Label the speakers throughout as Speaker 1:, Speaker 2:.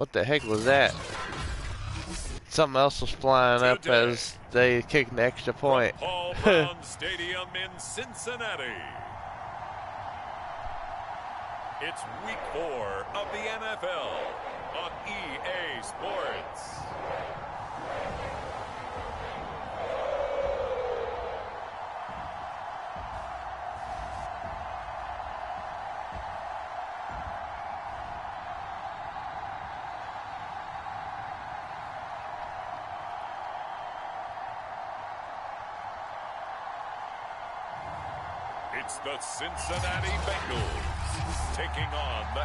Speaker 1: What the heck was that? Something else was flying up as they kicked an extra point.
Speaker 2: Paul Brown Stadium in Cincinnati. It's week 4 of the NFL on EA Sports. It's the Cincinnati Bengals taking on the...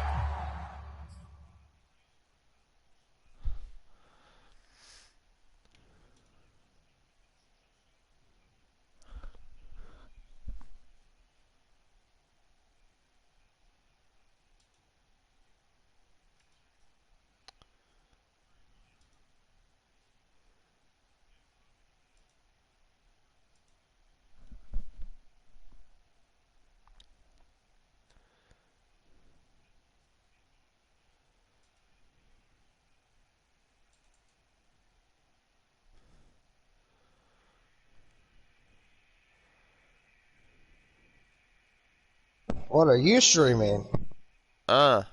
Speaker 3: What are you streaming?
Speaker 1: Do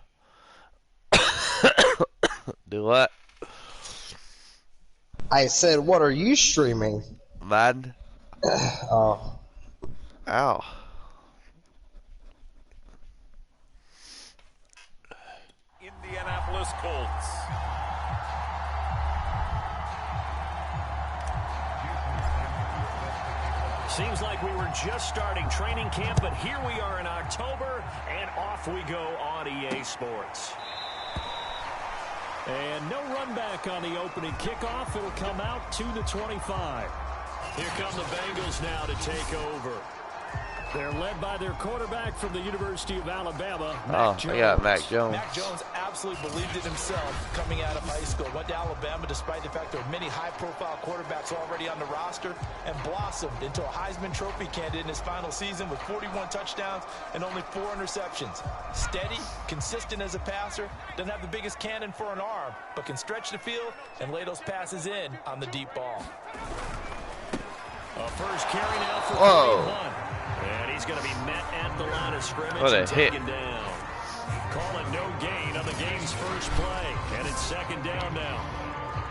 Speaker 1: what?
Speaker 3: I said, what are you streaming?
Speaker 1: Madden.
Speaker 3: Oh.
Speaker 1: Ow.
Speaker 2: Indianapolis Colts.
Speaker 4: Seems like we were just starting training camp, but here we are in October, and off we go on EA Sports. And no run back on the opening kickoff. It'll come out to the 25. Here come the Bengals now to take over. They're led by their quarterback from the University of Alabama, Mac Jones.
Speaker 1: I got Mac Jones.
Speaker 5: Mac Jones absolutely believed in himself coming out of high school. Went to Alabama despite the fact there were many high-profile quarterbacks already on the roster, and blossomed into a Heisman Trophy candidate in his final season with 41 touchdowns and only 4 interceptions. Steady, consistent as a passer, doesn't have the biggest cannon for an arm, but can stretch the field and lay those passes in on the deep ball.
Speaker 4: A first carry now for 31. And he's going to be met at the line of scrimmage.
Speaker 1: What a
Speaker 4: and
Speaker 1: hit.
Speaker 4: Taken down. Calling no gain on the game's first play. And it's second down now.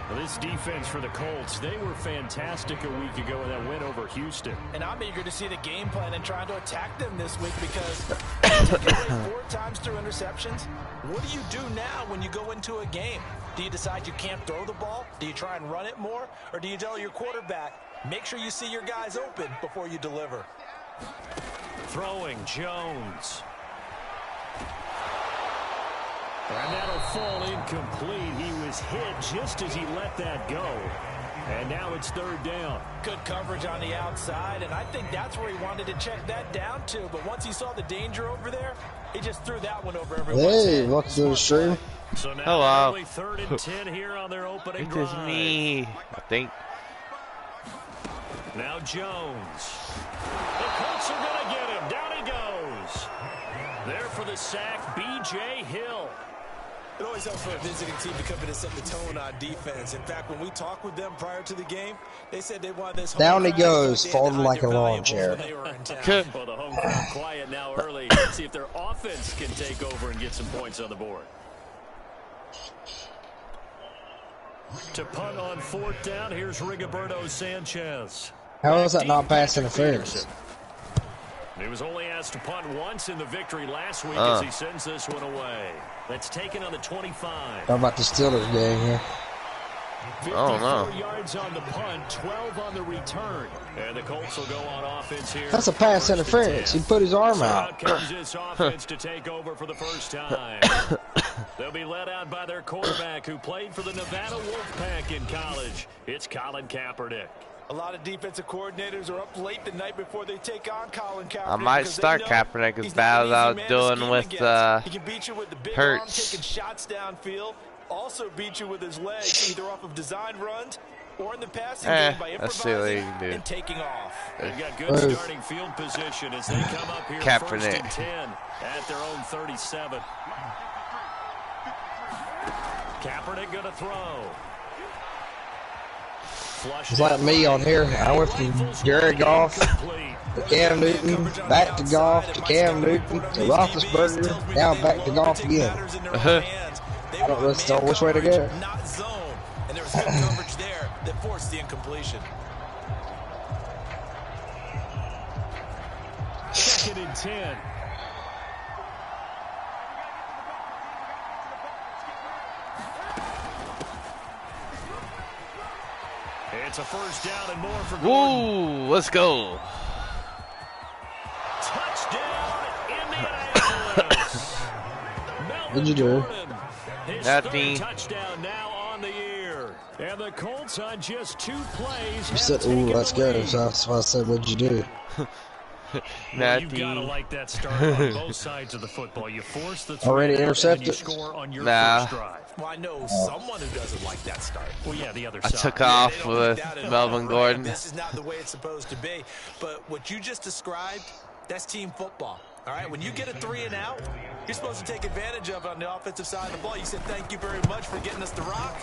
Speaker 4: Well, this defense for the Colts, they were fantastic a week ago in that win over Houston.
Speaker 5: And I'm eager to see the game plan and trying to attack them this week because they took it away 4 times through interceptions. What do you do now when you go into a game? Do you decide you can't throw the ball? Do you try and run it more? Or do you tell your quarterback, make sure you see your guys open before you deliver?
Speaker 4: Throwing Jones. And that'll fall incomplete. He was hit just as he let that go. And now it's third down.
Speaker 5: Good coverage on the outside, and I think that's where he wanted to check that down to. But once he saw the danger over there, he just threw that one over everyone's head.
Speaker 3: Hey, welcome to the stream.
Speaker 4: So now
Speaker 1: Hello.
Speaker 4: only 3rd and 10 here on their opening
Speaker 1: It is
Speaker 4: drive.
Speaker 1: me, I think.
Speaker 4: Now Jones. The Colts are going to get him. Down he goes. There for the sack, B.J. Hill.
Speaker 5: It always helps for a visiting team to come in and set the tone on defense. In fact, when we talked with them prior to the game, they said they wanted this.
Speaker 3: Down he goes, folding like a lawn chair.
Speaker 4: Well, the home crowd quiet now early. Let's see if their offense can take over and get some points on the board. To punt on 4th down, here's Rigoberto Sanchez.
Speaker 3: How is that not pass interference?
Speaker 4: He was only asked to punt once in the victory last week as he sends this one away. That's taken on the 25.
Speaker 3: How about the Steelers game here?
Speaker 4: 54 yards on the punt, 12 on the return. And the Colts will go on offense here.
Speaker 3: That's a pass interference. He put his arm out.
Speaker 4: Out comes this offense to take over for the first time. They'll be led out by their quarterback who played for the Nevada Wolfpack in college. It's Colin Kaepernick.
Speaker 5: A lot of defensive coordinators are up late the night before they take on Colin Kaepernick.
Speaker 1: I might start Kaepernick as bad as I was doing with
Speaker 5: he can beat you with the big
Speaker 1: Hurts.
Speaker 5: arm, taking shots downfield. Also beat you with his legs, either off of design runs or in the passing game by
Speaker 1: let's see what he
Speaker 5: improvising
Speaker 1: can do.
Speaker 5: and taking off.
Speaker 4: They've got good starting field position as they come up here
Speaker 1: Kaepernick.
Speaker 4: 1st and 10 at their own 37. Kaepernick going to throw.
Speaker 3: It's like me on here. I went from Jared Goff to Cam Newton, back to Goff to Cam Newton to Roethlisberger, now back to Goff again. I don't know which way to go.
Speaker 5: Not zone, and there was good coverage there that forced the incompletion.
Speaker 4: Second and 10. It's a first down and more for Gordon.
Speaker 1: Woo, let's go.
Speaker 4: Touchdown, Indianapolis.
Speaker 3: What'd you do?
Speaker 4: His
Speaker 1: Nothing.
Speaker 4: third touchdown now on the year. And the Colts on just 2 plays.
Speaker 3: You said, ooh, let's go. So that's why I said, what'd you do?
Speaker 4: Well, you gotta like that start on both sides of the football. You force the
Speaker 3: Already
Speaker 4: and
Speaker 3: intercepted?
Speaker 4: you score on your
Speaker 1: Nah.
Speaker 4: first drive.
Speaker 5: Well, I know someone who doesn't like that start.
Speaker 4: Well, yeah, the other
Speaker 1: I
Speaker 4: side.
Speaker 1: took
Speaker 5: They
Speaker 1: off
Speaker 5: don't
Speaker 1: with
Speaker 5: doubt it.
Speaker 1: Melvin
Speaker 5: Right.
Speaker 1: Gordon.
Speaker 5: This is not the way it's supposed to be. But what you just described, that's team football. All right, when you get a 3 and out, you're supposed to take advantage of it on the offensive side of the ball. You said, thank you very much for getting us the rock.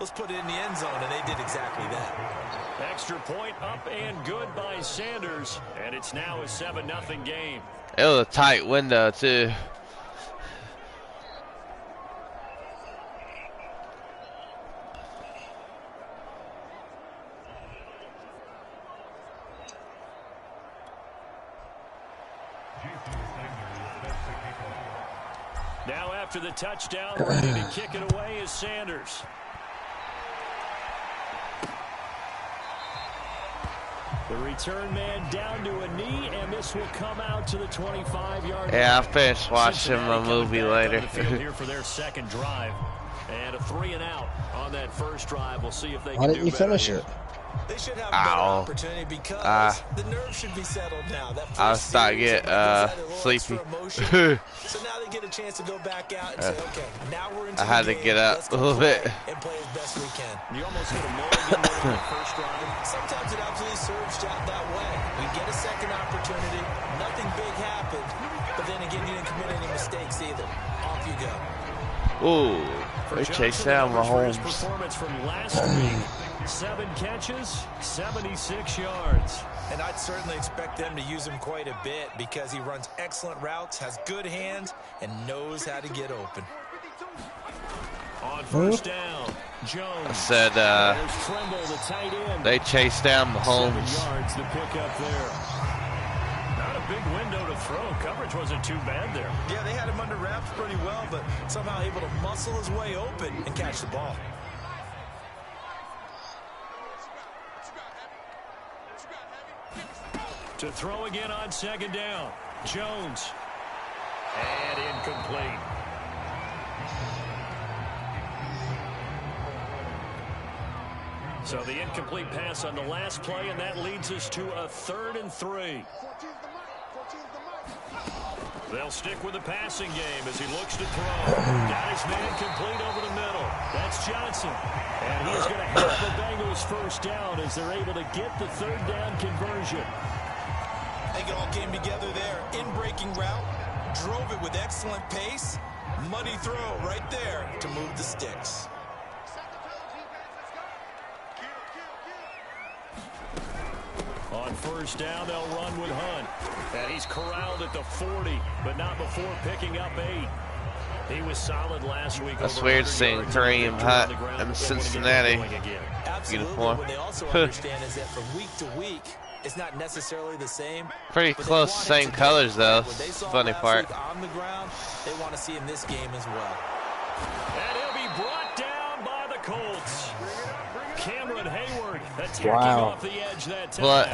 Speaker 5: Let's put it in the end zone, and they did exactly that.
Speaker 4: Extra point up and good by Sanders. And it's now a 7-0 game.
Speaker 1: It was a tight window, too.
Speaker 4: Now after the touchdown, ready to kick it away is Sanders. The return man down to a knee, and this will come out to the 25-yard line.
Speaker 1: Yeah, I finished watching my movie later.
Speaker 4: Here for their second drive, and a 3 and out on that first drive. We'll see if they can
Speaker 3: Why
Speaker 4: do
Speaker 3: didn't you
Speaker 4: better
Speaker 3: finish
Speaker 4: here.
Speaker 3: it?
Speaker 5: They should have a better
Speaker 1: Ow.
Speaker 5: opportunity because the nerves should be settled now. That first series, everybody had a little
Speaker 1: sleepy.
Speaker 5: extra emotion. So now they get a chance to go back out and say, okay, now we're into
Speaker 1: I had
Speaker 5: the
Speaker 1: to
Speaker 5: game.
Speaker 1: get up
Speaker 5: Let's
Speaker 1: a
Speaker 5: go
Speaker 1: little
Speaker 5: play
Speaker 1: bit.
Speaker 5: and play as best we can.
Speaker 4: You almost hit a mulligan there in the first drive.
Speaker 5: Sometimes it absolutely serves that way. We get a second opportunity. Nothing big happened. But then again, you didn't commit any mistakes either. Off you go.
Speaker 1: Ooh, they chased down
Speaker 4: Johnson, the numbers for his
Speaker 1: Mahomes.
Speaker 4: performance from last week. 7 catches, 76 yards.
Speaker 5: And I'd certainly expect them to use him quite a bit because he runs excellent routes, has good hands, and knows how to get open.
Speaker 4: On first down, Jones.
Speaker 1: I said
Speaker 4: There's Tremble, the tight end.
Speaker 1: they chased down
Speaker 4: 7
Speaker 1: Mahomes.
Speaker 4: yards to pick up there. Not a big window to throw. Coverage wasn't too bad there.
Speaker 5: Yeah, they had him under wraps pretty well, but somehow able to muscle his way open and catch the ball.
Speaker 4: To throw again on second down. Jones. And incomplete. So the incomplete pass on the last play, and that leads us to a 3rd and 3. They'll stick with the passing game as he looks to throw. Got his man complete over the middle. That's Johnson. And he's going to help the Bengals first down as they're able to get the 3rd down conversion.
Speaker 5: I think it all came together there. In-breaking route, drove it with excellent pace. Money throw right there to move the sticks.
Speaker 4: On first down, they'll run with Hunt. And he's corralled at the 40, but not before picking up 8. He was solid last week.
Speaker 1: That's
Speaker 4: over
Speaker 1: weird
Speaker 4: 100
Speaker 1: seeing
Speaker 4: yards
Speaker 1: Kareem
Speaker 4: on
Speaker 1: Hunt
Speaker 4: the ground,
Speaker 1: in
Speaker 4: but they wanna get
Speaker 1: Cincinnati.
Speaker 4: going again.
Speaker 5: Absolutely.
Speaker 1: Uniform.
Speaker 5: What they also understand is that from week to week, it's not necessarily the same.
Speaker 1: Pretty
Speaker 5: but they
Speaker 1: close,
Speaker 5: want
Speaker 1: same
Speaker 5: it to
Speaker 1: colors
Speaker 5: get
Speaker 1: though.
Speaker 5: what they saw
Speaker 1: Funny
Speaker 5: last
Speaker 1: part.
Speaker 5: week on the ground, they want to see in this game as well.
Speaker 4: And he'll be brought down by the Colts. Cameron Hayward attacking
Speaker 3: Wow.
Speaker 4: off the edge that time.
Speaker 1: What?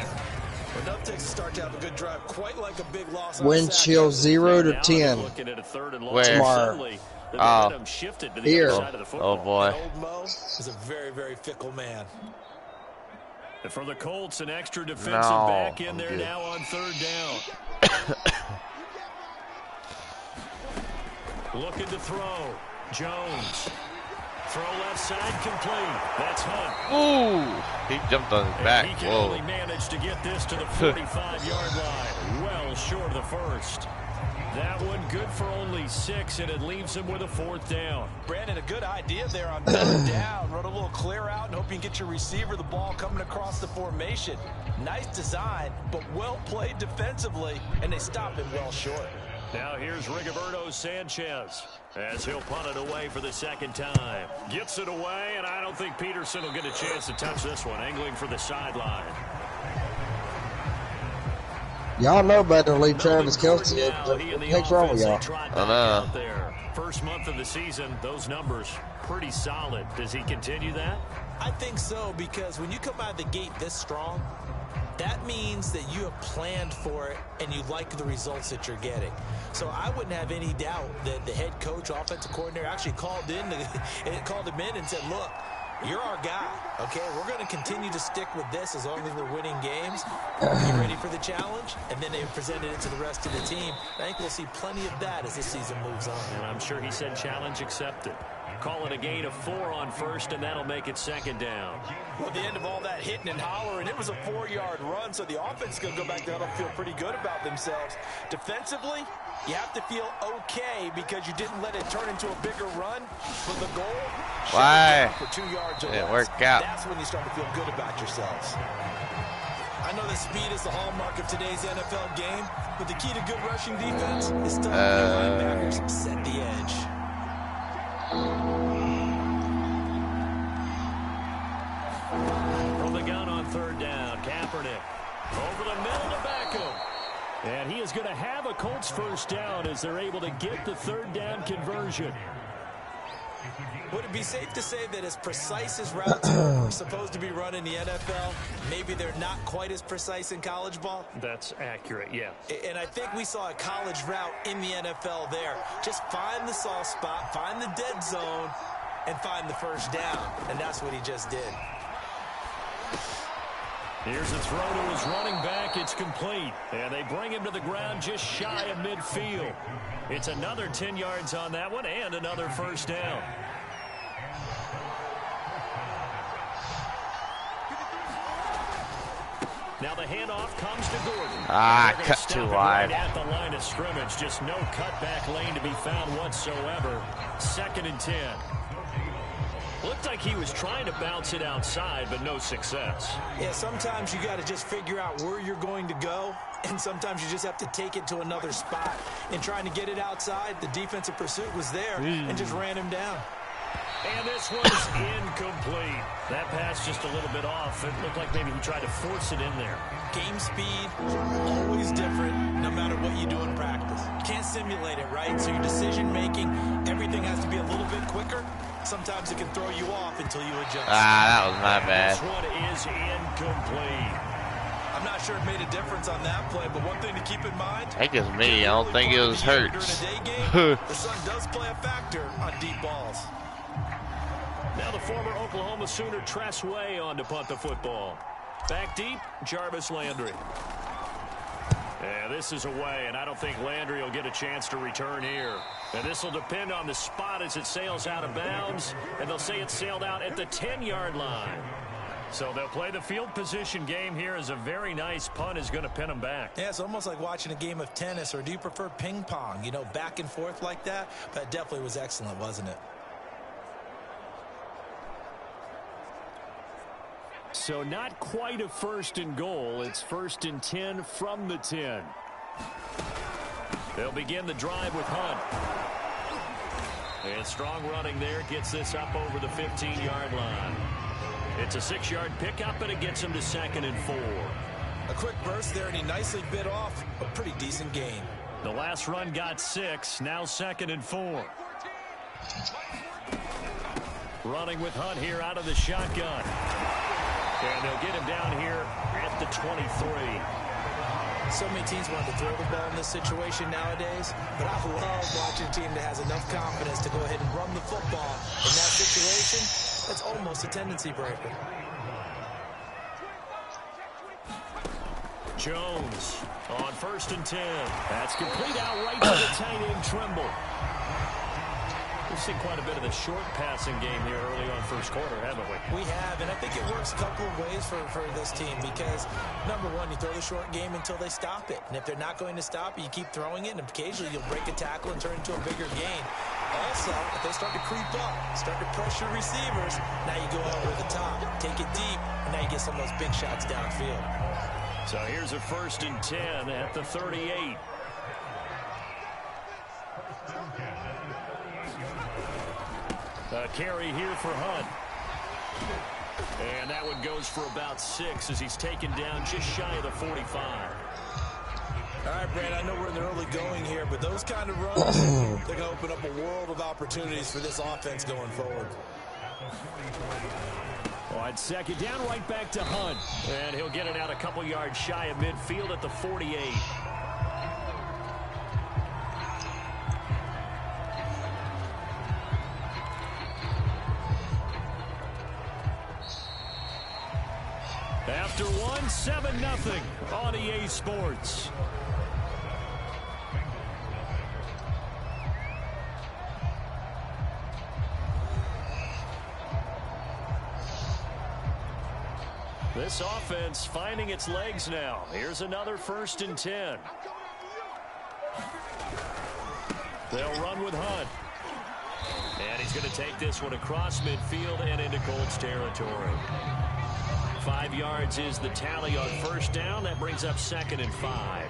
Speaker 5: Enough takes to start to have a good drive, quite like a big loss.
Speaker 3: Wind chill 0 to
Speaker 4: Now
Speaker 3: 10.
Speaker 4: they're looking at a 3rd and long.
Speaker 1: Where?
Speaker 3: Tomorrow.
Speaker 4: Suddenly, the
Speaker 1: Oh.
Speaker 4: momentum shifted to the
Speaker 3: Here.
Speaker 4: other side of the football.
Speaker 1: Oh boy.
Speaker 5: Old Mo is a very, very fickle man.
Speaker 4: And for the Colts, an extra defensive
Speaker 1: No,
Speaker 4: back in
Speaker 1: I'm
Speaker 4: there
Speaker 1: good.
Speaker 4: now on 3rd down. Looking to throw. Jones. Throw left side complete. That's Hunt.
Speaker 1: Ooh, he jumped on his
Speaker 4: And
Speaker 1: back.
Speaker 4: he can
Speaker 1: Whoa.
Speaker 4: only manage to get this to the 45-yard line. Well short of the first. That one good for only 6, and it leaves him with a 4th down.
Speaker 5: Brandon, a good idea there on 3rd down. Run a little clear out and hope you can get your receiver the ball coming across the formation. Nice design, but well played defensively, and they stop him well short.
Speaker 4: Now here's Rigoberto Sanchez as he'll punt it away for the 2nd time. Gets it away, and I don't think Peterson will get a chance to touch this one. Angling for the sideline.
Speaker 3: Y'all know better than leave Travis Kelce. What the heck's wrong with y'all?
Speaker 1: I know.
Speaker 4: First month of the season, those numbers pretty solid. Does he continue that?
Speaker 5: I think so, because when you come out of the gate this strong, that means that you have planned for it and you like the results that you're getting. So I wouldn't have any doubt that the head coach, offensive coordinator, actually called him in and said, look, you're our guy, okay? We're going to continue to stick with this as long as we're winning games. Be ready for the challenge, and then they presented it to the rest of the team. I think we'll see plenty of that as this season moves on.
Speaker 4: And I'm sure he said challenge accepted. Call it a gain of 4 on 1st, and that'll make it 2nd down.
Speaker 5: Well, at the end of all that hitting and hollering, it was a 4-yard run, so the offense is going to go back down and feel pretty good about themselves. Defensively, you have to feel okay because you didn't let it turn into a bigger run. But the goal,
Speaker 1: why?
Speaker 5: For 2 yards or
Speaker 1: it
Speaker 5: less.
Speaker 1: Worked out.
Speaker 5: That's when you start to feel good about yourselves. I know that speed is the hallmark of today's NFL game, but the key to good rushing defense is to linebackers set the edge.
Speaker 4: From the gun on 3rd down, Kaepernick over the middle to Beckham. And he is going to have a Colts 1st down as they're able to get the 3rd down conversion.
Speaker 5: Would it be safe to say that as precise as routes are supposed to be run in the NFL, maybe they're not quite as precise in college ball?
Speaker 4: That's accurate, yeah.
Speaker 5: And I think we saw a college route in the NFL there. Just find the soft spot, find the dead zone, and find the 1st down. And that's what he just did.
Speaker 4: Here's a throw to his running back. It's complete. And they bring him to the ground just shy of midfield. It's another 10 yards on that one and another 1st down. Now the handoff comes to Gordon.
Speaker 1: Cut too wide.
Speaker 4: Right at the line of scrimmage. Just no cutback lane to be found whatsoever. 2nd and 10. Looked like he was trying to bounce it outside, but no success.
Speaker 5: Yeah, sometimes you got to just figure out where you're going to go, and sometimes you just have to take it to another spot. In trying to get it outside, the defensive pursuit was there and just ran him down.
Speaker 4: And this one's incomplete. That pass just a little bit off. It looked like maybe he tried to force it in there.
Speaker 5: Game speed, always different, no matter what you do in practice. You can't simulate it, right? So your decision-making, everything has to be a little bit quicker. Sometimes it can throw you off until you adjust.
Speaker 1: That was my bad.
Speaker 4: This one is incomplete.
Speaker 5: I'm not sure it made a difference on that play, but one thing to keep in mind.
Speaker 1: I think it's me. I don't think it was Hurts.
Speaker 5: During a day game, the sun does play a factor on deep balls.
Speaker 4: Now the former Oklahoma Sooner Tress Way on to punt the football. Back deep, Jarvis Landry. Yeah, this is away, and I don't think Landry will get a chance to return here. And this will depend on the spot as it sails out of bounds, and they'll say it sailed out at the 10-yard line. So they'll play the field position game here as a very nice punt is going to pin them back.
Speaker 5: Yeah, it's almost like watching a game of tennis, or do you prefer ping pong? You know, back and forth like that? That definitely was excellent, wasn't it?
Speaker 4: So not quite a 1st and goal. It's 1st and 10 from the 10. They'll begin the drive with Hunt. And strong running there gets this up over the 15-yard line. It's a 6-yard pickup, and it gets him to 2nd and 4.
Speaker 5: A quick burst there, and he nicely bit off a pretty decent gain.
Speaker 4: The last run got 6, now 2nd and 4. Running with Hunt here out of the shotgun. And they'll get him down here at the 23.
Speaker 5: So many teams want to throw the ball in this situation nowadays, but I love watching a team that has enough confidence to go ahead and run the football. In that situation, that's almost a tendency breaker.
Speaker 4: Jones on 1st and 10. That's complete out right to the tight end Trimble. We've seen quite a bit of the short passing game here early on first quarter, haven't we?
Speaker 5: We have, and I think it works a couple of ways for this team because, number one, you throw the short game until they stop it. And if they're not going to stop it, you keep throwing it, and occasionally you'll break a tackle and turn it into a bigger gain. Also, if they start to creep up, start to pressure receivers, now you go over the top, take it deep, and now you get some of those big shots downfield.
Speaker 4: So here's a 1st and 10 at the 38. A carry here for Hunt. And that one goes for about 6 as he's taken down just shy of the 45.
Speaker 5: All right, Brad, I know we're in the early going here, but those kind of runs, they're going to open up a world of opportunities for this offense going forward.
Speaker 4: On 2nd down, right back to Hunt. And he'll get it out a couple yards shy of midfield at the 48. After one, 7-0 on EA Sports. This offense finding its legs now. Here's another 1st and 10. They'll run with Hunt. And he's going to take this one across midfield and into Colts territory. 5 yards is the tally on 1st down. That brings up 2nd and 5.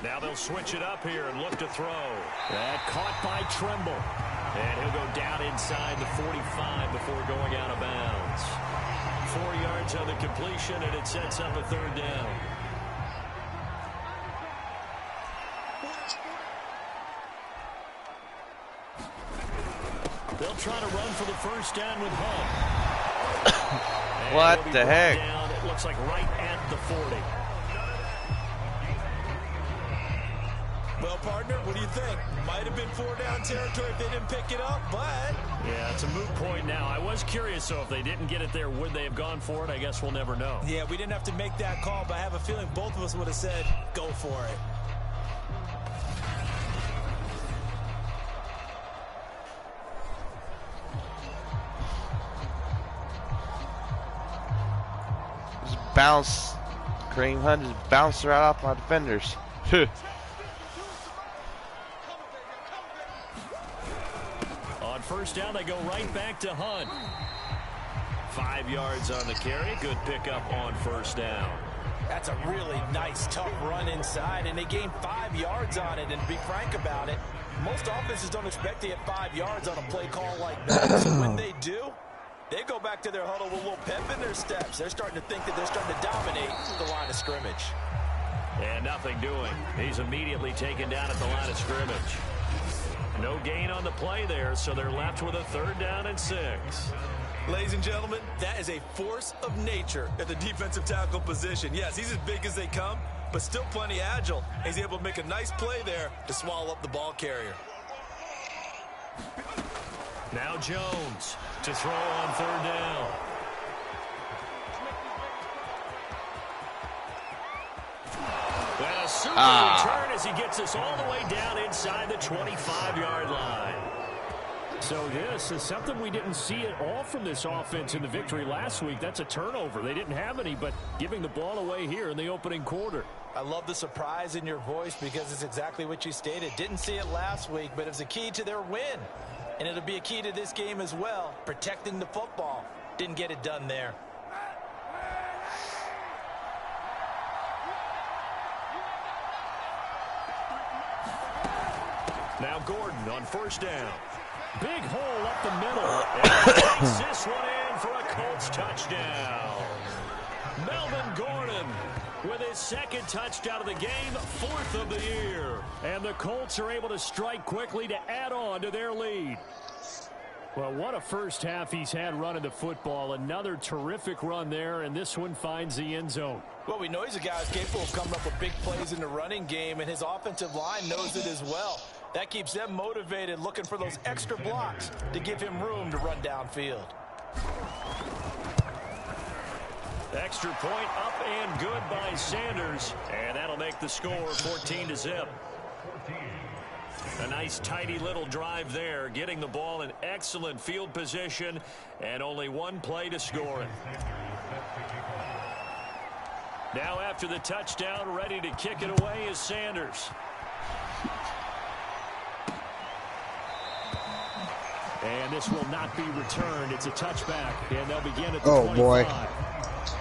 Speaker 4: Now they'll switch it up here and look to throw. That caught by Tremble. And he'll go down inside the 45 before going out of bounds. 4 yards on the completion, and it sets up a 3rd down. They'll try to run for the 1st down with Hunt.
Speaker 1: What the heck?
Speaker 4: Down, it looks like right at the 40.
Speaker 5: Well, partner, what do you think? Might have been 4-down territory if they didn't pick it up, but...
Speaker 4: Yeah, it's a moot point now. I was curious, so if they didn't get it there, would they have gone for it? I guess we'll never know.
Speaker 5: Yeah, we didn't have to make that call, but I have a feeling both of us would have said, go for it.
Speaker 1: Bounce. Kareem Hunt just bounced right off my defenders.
Speaker 4: On 1st down, they go right back to Hunt. 5 yards on the carry. Good pickup on 1st down.
Speaker 5: That's a really nice, tough run inside, and they gained 5 yards on it. And to be frank about it, most offenses don't expect to get 5 yards on a play call like that. So when they do, they go back to their huddle with a little pep in their steps. They're starting to think that they're starting to dominate the line of scrimmage.
Speaker 4: And nothing doing. He's immediately taken down at the line of scrimmage. No gain on the play there, so they're left with a 3rd down and 6.
Speaker 5: Ladies and gentlemen, that is a force of nature at the defensive tackle position. Yes, he's as big as they come, but still plenty agile. He's able to make a nice play there to swallow up the ball carrier.
Speaker 4: Now Jones to throw on 3rd down. And a super return as he gets us all the way down inside the 25-yard line. So this is something we didn't see at all from this offense in the victory last week. That's a turnover. They didn't have any, but giving the ball away here in the opening quarter.
Speaker 5: I love the surprise in your voice because it's exactly what you stated. Didn't see it last week, but it was a key to their win. And it'll be a key to this game as well, protecting the football. Didn't get it done there.
Speaker 4: Now Gordon on 1st down. Big hole up the middle. And he takes this one in for a Colts touchdown. Melvin Gordon with his 2nd touchdown of the game, 4th of the year. And the Colts are able to strike quickly to add on to their lead. Well, what a first half he's had running the football. Another terrific run there, and this one finds the end zone.
Speaker 5: Well, we know he's a guy who's capable of coming up with big plays in the running game, and his offensive line knows it as well. That keeps them motivated, looking for those extra blocks to give him room to run downfield.
Speaker 4: Extra point up and good by Sanders. And that'll make the score 14-0. A nice tidy little drive there, getting the ball in excellent field position and only one play to score it. Now after the touchdown, ready to kick it away is Sanders. And this will not be returned. It's a touchback, and they'll begin at the 25.
Speaker 3: Boy.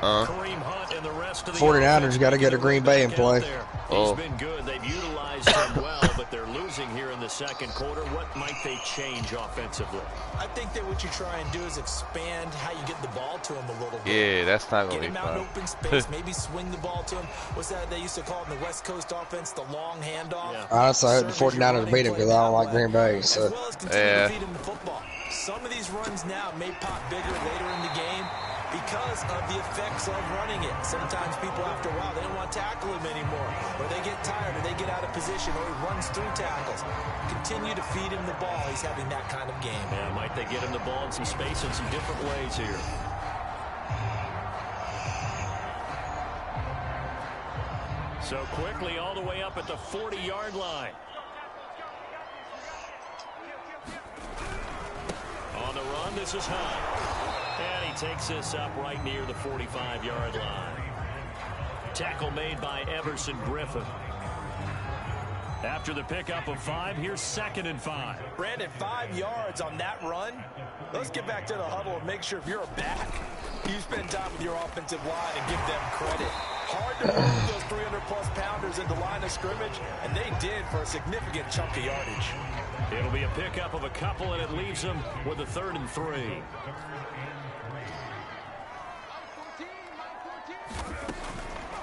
Speaker 4: Kareem Hunt and the rest of the
Speaker 3: 49ers got to get a Green Bay in play.
Speaker 4: He's been good. They've utilized him well, but they're losing here in the second quarter. What might they change offensively?
Speaker 5: I think that what you try and do is expand how you get the ball to him a little bit.
Speaker 1: Yeah, that's not going to be
Speaker 5: fun. Get him out in open space,
Speaker 1: fun.
Speaker 5: maybe swing the ball to him. What's that they used to call it in the West Coast offense, the long handoff? Yeah.
Speaker 3: Honestly, I hope the 49ers beat him because I don't like Green Bay. So.
Speaker 5: As well as continue to feed him the football. Some of these runs now may pop bigger later in the game because of the effects of running it. Sometimes people, after a while, they don't want to tackle him anymore, or they get tired, or they get out of position, or he runs through tackles. Continue to feed him the ball. He's having that kind of game.
Speaker 4: Yeah, might they get him the ball in some space in some different ways here. So quickly all the way up at the 40-yard line. On the run, this is Hunt. And he takes this up right near the 45-yard line. Tackle made by Everson Griffin. After the pickup of 5, here's 2nd and 5.
Speaker 5: Brandon, 5 yards on that run. Let's get back to the huddle and make sure if you're a back, you spend time with your offensive line and give them credit. Hard to move those 300-plus pounders into line of scrimmage, and they did for a significant chunk of yardage.
Speaker 4: It'll be a pickup of a couple, and it leaves them with a 3rd and 3.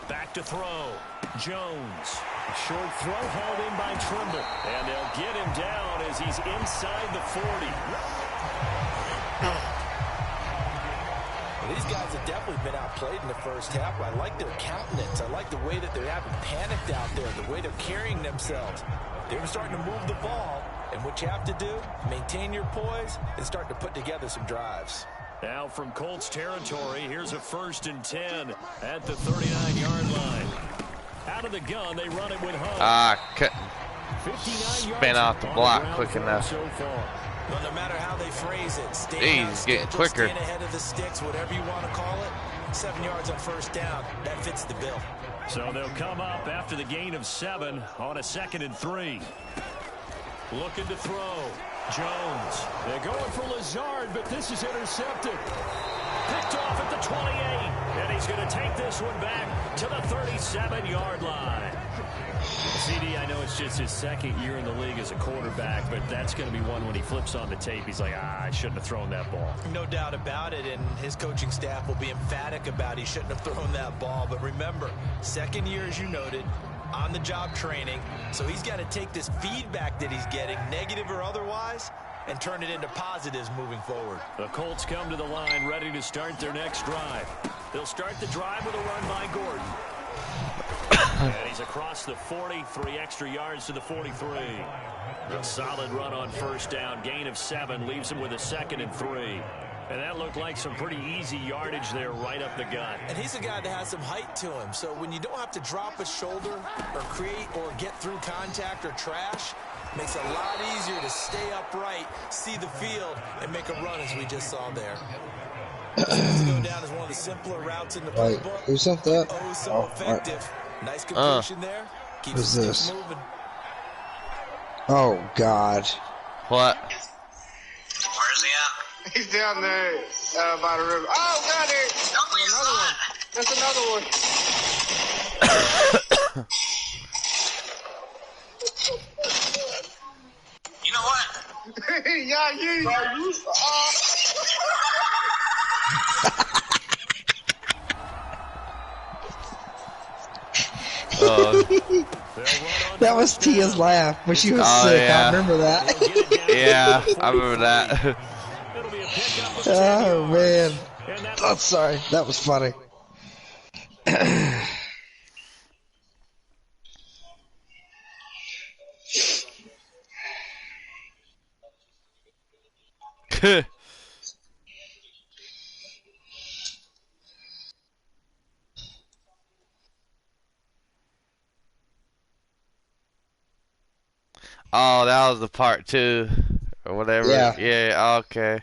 Speaker 4: Back to throw. Jones. Short throw hauled in by Trimble. And they'll get him down as he's inside the 40.
Speaker 5: Well, these guys have definitely been outplayed in the first half. I like their countenance. I like the way that they haven't panicked out there, the way they're carrying themselves. They're starting to move the ball, and what you have to do, maintain your poise and start to put together some drives.
Speaker 4: Now from Colts territory, here's a 1st and 10 at the 39-yard line. Out of the gun, they run it with Hunt.
Speaker 1: Couldn't spin off the block quick enough.
Speaker 5: So well, no matter how they phrase it,
Speaker 1: he's getting quicker.
Speaker 5: Staying ahead of the sticks, whatever you want to call it. 7 yards on 1st down, that fits the bill.
Speaker 4: So they'll come up after the gain of 7 on a 2nd and 3. Looking to throw. Jones. They're going for Lazard, but this is intercepted. Picked off at the 28. And he's going to take this one back to the 37-yard line. CD, I know it's just his 2nd year in the league as a quarterback, but that's going to be one when he flips on the tape. He's like, I shouldn't have thrown that ball.
Speaker 5: No doubt about it, and his coaching staff will be emphatic about he shouldn't have thrown that ball. But remember, 2nd year, as you noted, on-the-job training, so he's got to take this feedback that he's getting, negative or otherwise, and turn it into positives moving forward.
Speaker 4: The Colts come to the line ready to start their next drive. They'll start the drive with a run by Gordon. And he's across the 40, 3 extra yards to the 43. A solid run on 1st down, gain of 7, leaves him with a 2nd and 3. And that looked like some pretty easy yardage there right up the gut.
Speaker 5: And he's a guy that has some height to him. So when you don't have to drop a shoulder or create or get through contact or trash, makes it a lot easier to stay upright, see the field, and make a run as we just saw there. This go down as one of the simpler routes in the playbook.
Speaker 3: Who sent that?
Speaker 5: Oh, so effective. Right. Nice completion there. Keeps the sticks moving.
Speaker 3: Oh, God.
Speaker 1: What?
Speaker 6: Where's he at?
Speaker 7: He's down there by the river. Oh, God, there's another one. That's another one.
Speaker 6: You know what?
Speaker 7: Yeah, you.
Speaker 3: That was Tia's laugh when she was sick.
Speaker 1: Yeah.
Speaker 3: I remember that.
Speaker 1: Yeah, I remember that.
Speaker 3: Oh, man. Oh, sorry. That was funny.
Speaker 1: Oh, that was the part 2 or whatever.
Speaker 3: Yeah.
Speaker 1: Yeah. Okay.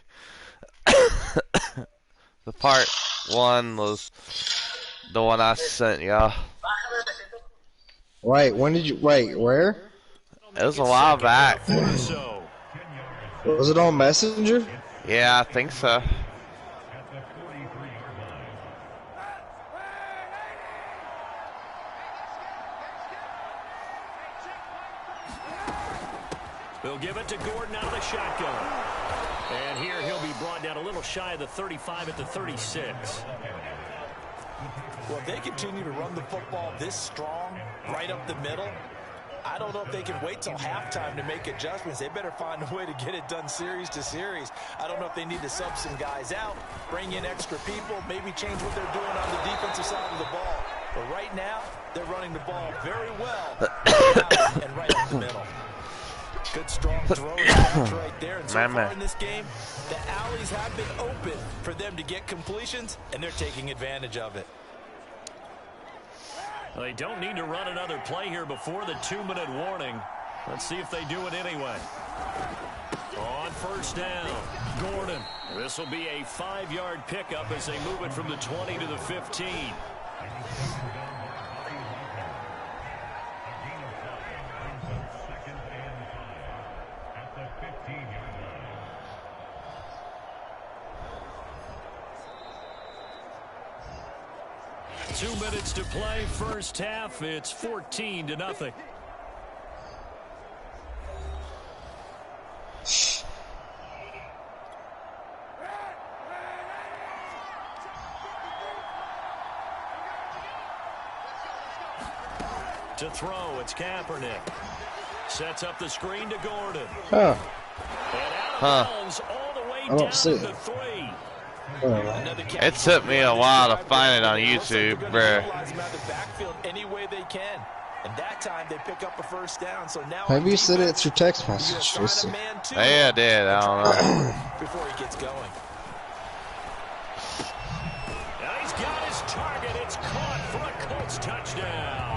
Speaker 1: The part 1 was the one I sent y'all.
Speaker 3: Wait, when did you? Wait, where?
Speaker 1: It was a while back.
Speaker 3: Was it on Messenger?
Speaker 1: Yeah, I think so.
Speaker 4: They'll give it to Gordon out of the shotgun. And here he'll be brought down a little shy of the 35 at the 36.
Speaker 5: Well, if they continue to run the football this strong, right up the middle, I don't know if they can wait till halftime to make adjustments. They better find a way to get it done series to series. I don't know if they need to sub some guys out, bring in extra people, maybe change what they're doing on the defensive side of the ball. But right now, they're running the ball very well and right up the middle. Good strong throw right there. And so far in this game, the alleys have been open for them to get completions, and they're taking advantage of it.
Speaker 4: They don't need to run another play here before the 2-minute warning. Let's see if they do it anyway. On first down, Gordon. This will be a 5-yard pickup as they move it from the 20 to the 15. 2 minutes to play, first half. It's 14-0. To throw, it's Kaepernick. Sets up the screen to Gordon.
Speaker 3: Huh.
Speaker 4: And out of bounds all the way down to the 3.
Speaker 1: It took me a while to find it on YouTube, bruh.
Speaker 5: Any way they can. And that time they pick up a first down. So now
Speaker 3: Maybe you said it through text message.
Speaker 1: Yeah, I did. I don't know.
Speaker 5: Before he gets going.
Speaker 4: Now he's got his target. It's caught for a Colts touchdown.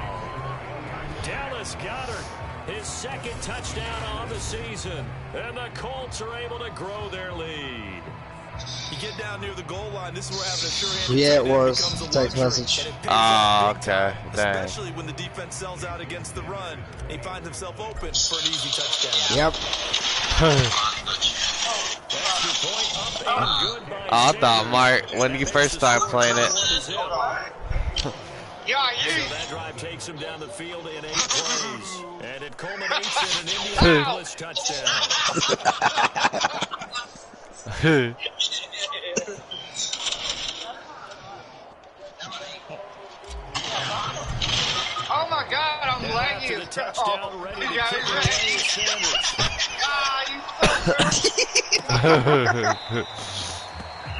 Speaker 4: Dallas Goedert, his second touchdown on the season. And the Colts are able to grow their lead.
Speaker 5: You get down near the goal line, this is where having a sure-handed
Speaker 3: yeah, it was text message.
Speaker 1: Oh, okay. Dang.
Speaker 5: Especially when the defense sells out against the run, he finds himself open for an easy touchdown.
Speaker 3: Yep.
Speaker 1: I thought, Mark, when you first started playing it.
Speaker 4: That drive takes him down the field in 8 plays, and it culminates in an Indianapolis touchdown.
Speaker 7: Oh my God, I'm lagging.
Speaker 4: Touchdown, ready to kick it away with Sanders.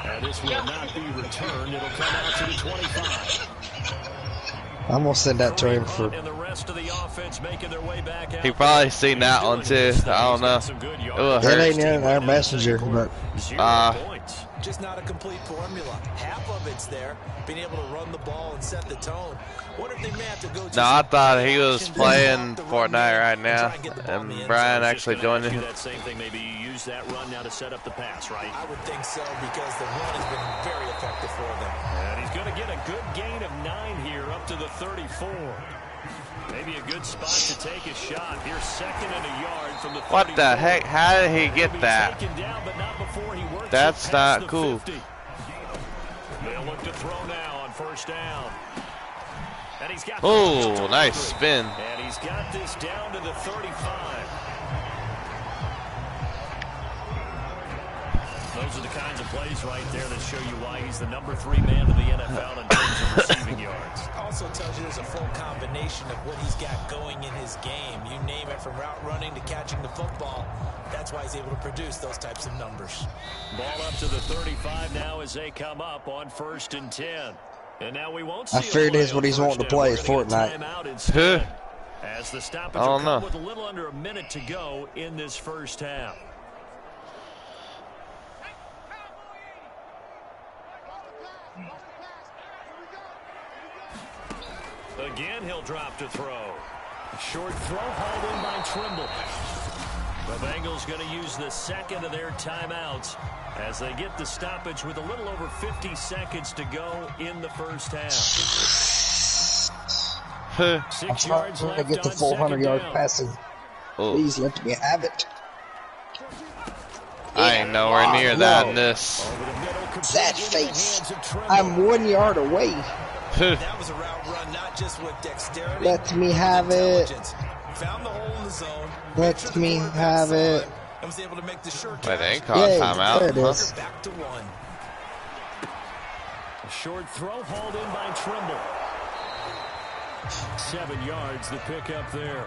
Speaker 4: And this will not be returned. It'll come out to the 25.
Speaker 3: I'm gonna send that to him for.
Speaker 4: And the rest of the offense making their way back out.
Speaker 1: He probably seen that one too. I don't know.
Speaker 3: It ain't in our messenger, but
Speaker 5: just not a complete formula. Half of it's there, being able to run the ball and set the tone. What if they may have to go?
Speaker 1: No, I thought he was playing Fortnite right now, and Brian actually joined him.
Speaker 4: That same thing, maybe you use that run now to set up the pass, right?
Speaker 5: I would think so, because the run has been very effective for them.
Speaker 4: And he's going to get a good gain of 9 here, up to the 34. Maybe a good spot to take a shot. Here's second and a yard from the 34.
Speaker 1: What the heck? How did he get that? That's not cool.
Speaker 4: They'll look to throw now on first down. And he's got
Speaker 1: oh, nice spin.
Speaker 4: And he's got this down to the 35. Those are the kinds of plays right there that show you why he's the number 3 man in the NFL in terms of receiving yards.
Speaker 5: Also tells you there's a full combination of what he's got going in his game. You name it, from route running to catching the football. That's why he's able to produce those types of numbers.
Speaker 4: Ball up to the 35 now as they come up on first and 10. And now we won't see
Speaker 3: I figured that's what he's wanting to play is Fortnite.
Speaker 4: As the stoppage will come with a little under a minute to go in this first half. Again, he'll drop to throw. Short throw hauled in by Trimble. The Bengals going to use the second of their timeouts as they get the stoppage with a little over 50 seconds to go in the first half. 6 yards left
Speaker 3: to get the
Speaker 4: on
Speaker 3: 400
Speaker 4: second
Speaker 3: yard
Speaker 4: down.
Speaker 3: passing.
Speaker 1: Oh.
Speaker 3: Please let me have it.
Speaker 1: I ain't nowhere near that in this.
Speaker 3: That face. I'm 1 yard away.
Speaker 5: That was a route run, not just with dexterity.
Speaker 3: Let me have it.
Speaker 5: Found the hole in the zone.
Speaker 3: Let me have it.
Speaker 5: And was able to make the short
Speaker 1: Wait, they ain't
Speaker 5: catch.
Speaker 1: calling
Speaker 3: Yay,
Speaker 1: timeout.
Speaker 3: there it is.
Speaker 5: Back to one.
Speaker 4: A short throw hauled in by Trimble. 7 yards the pick up there.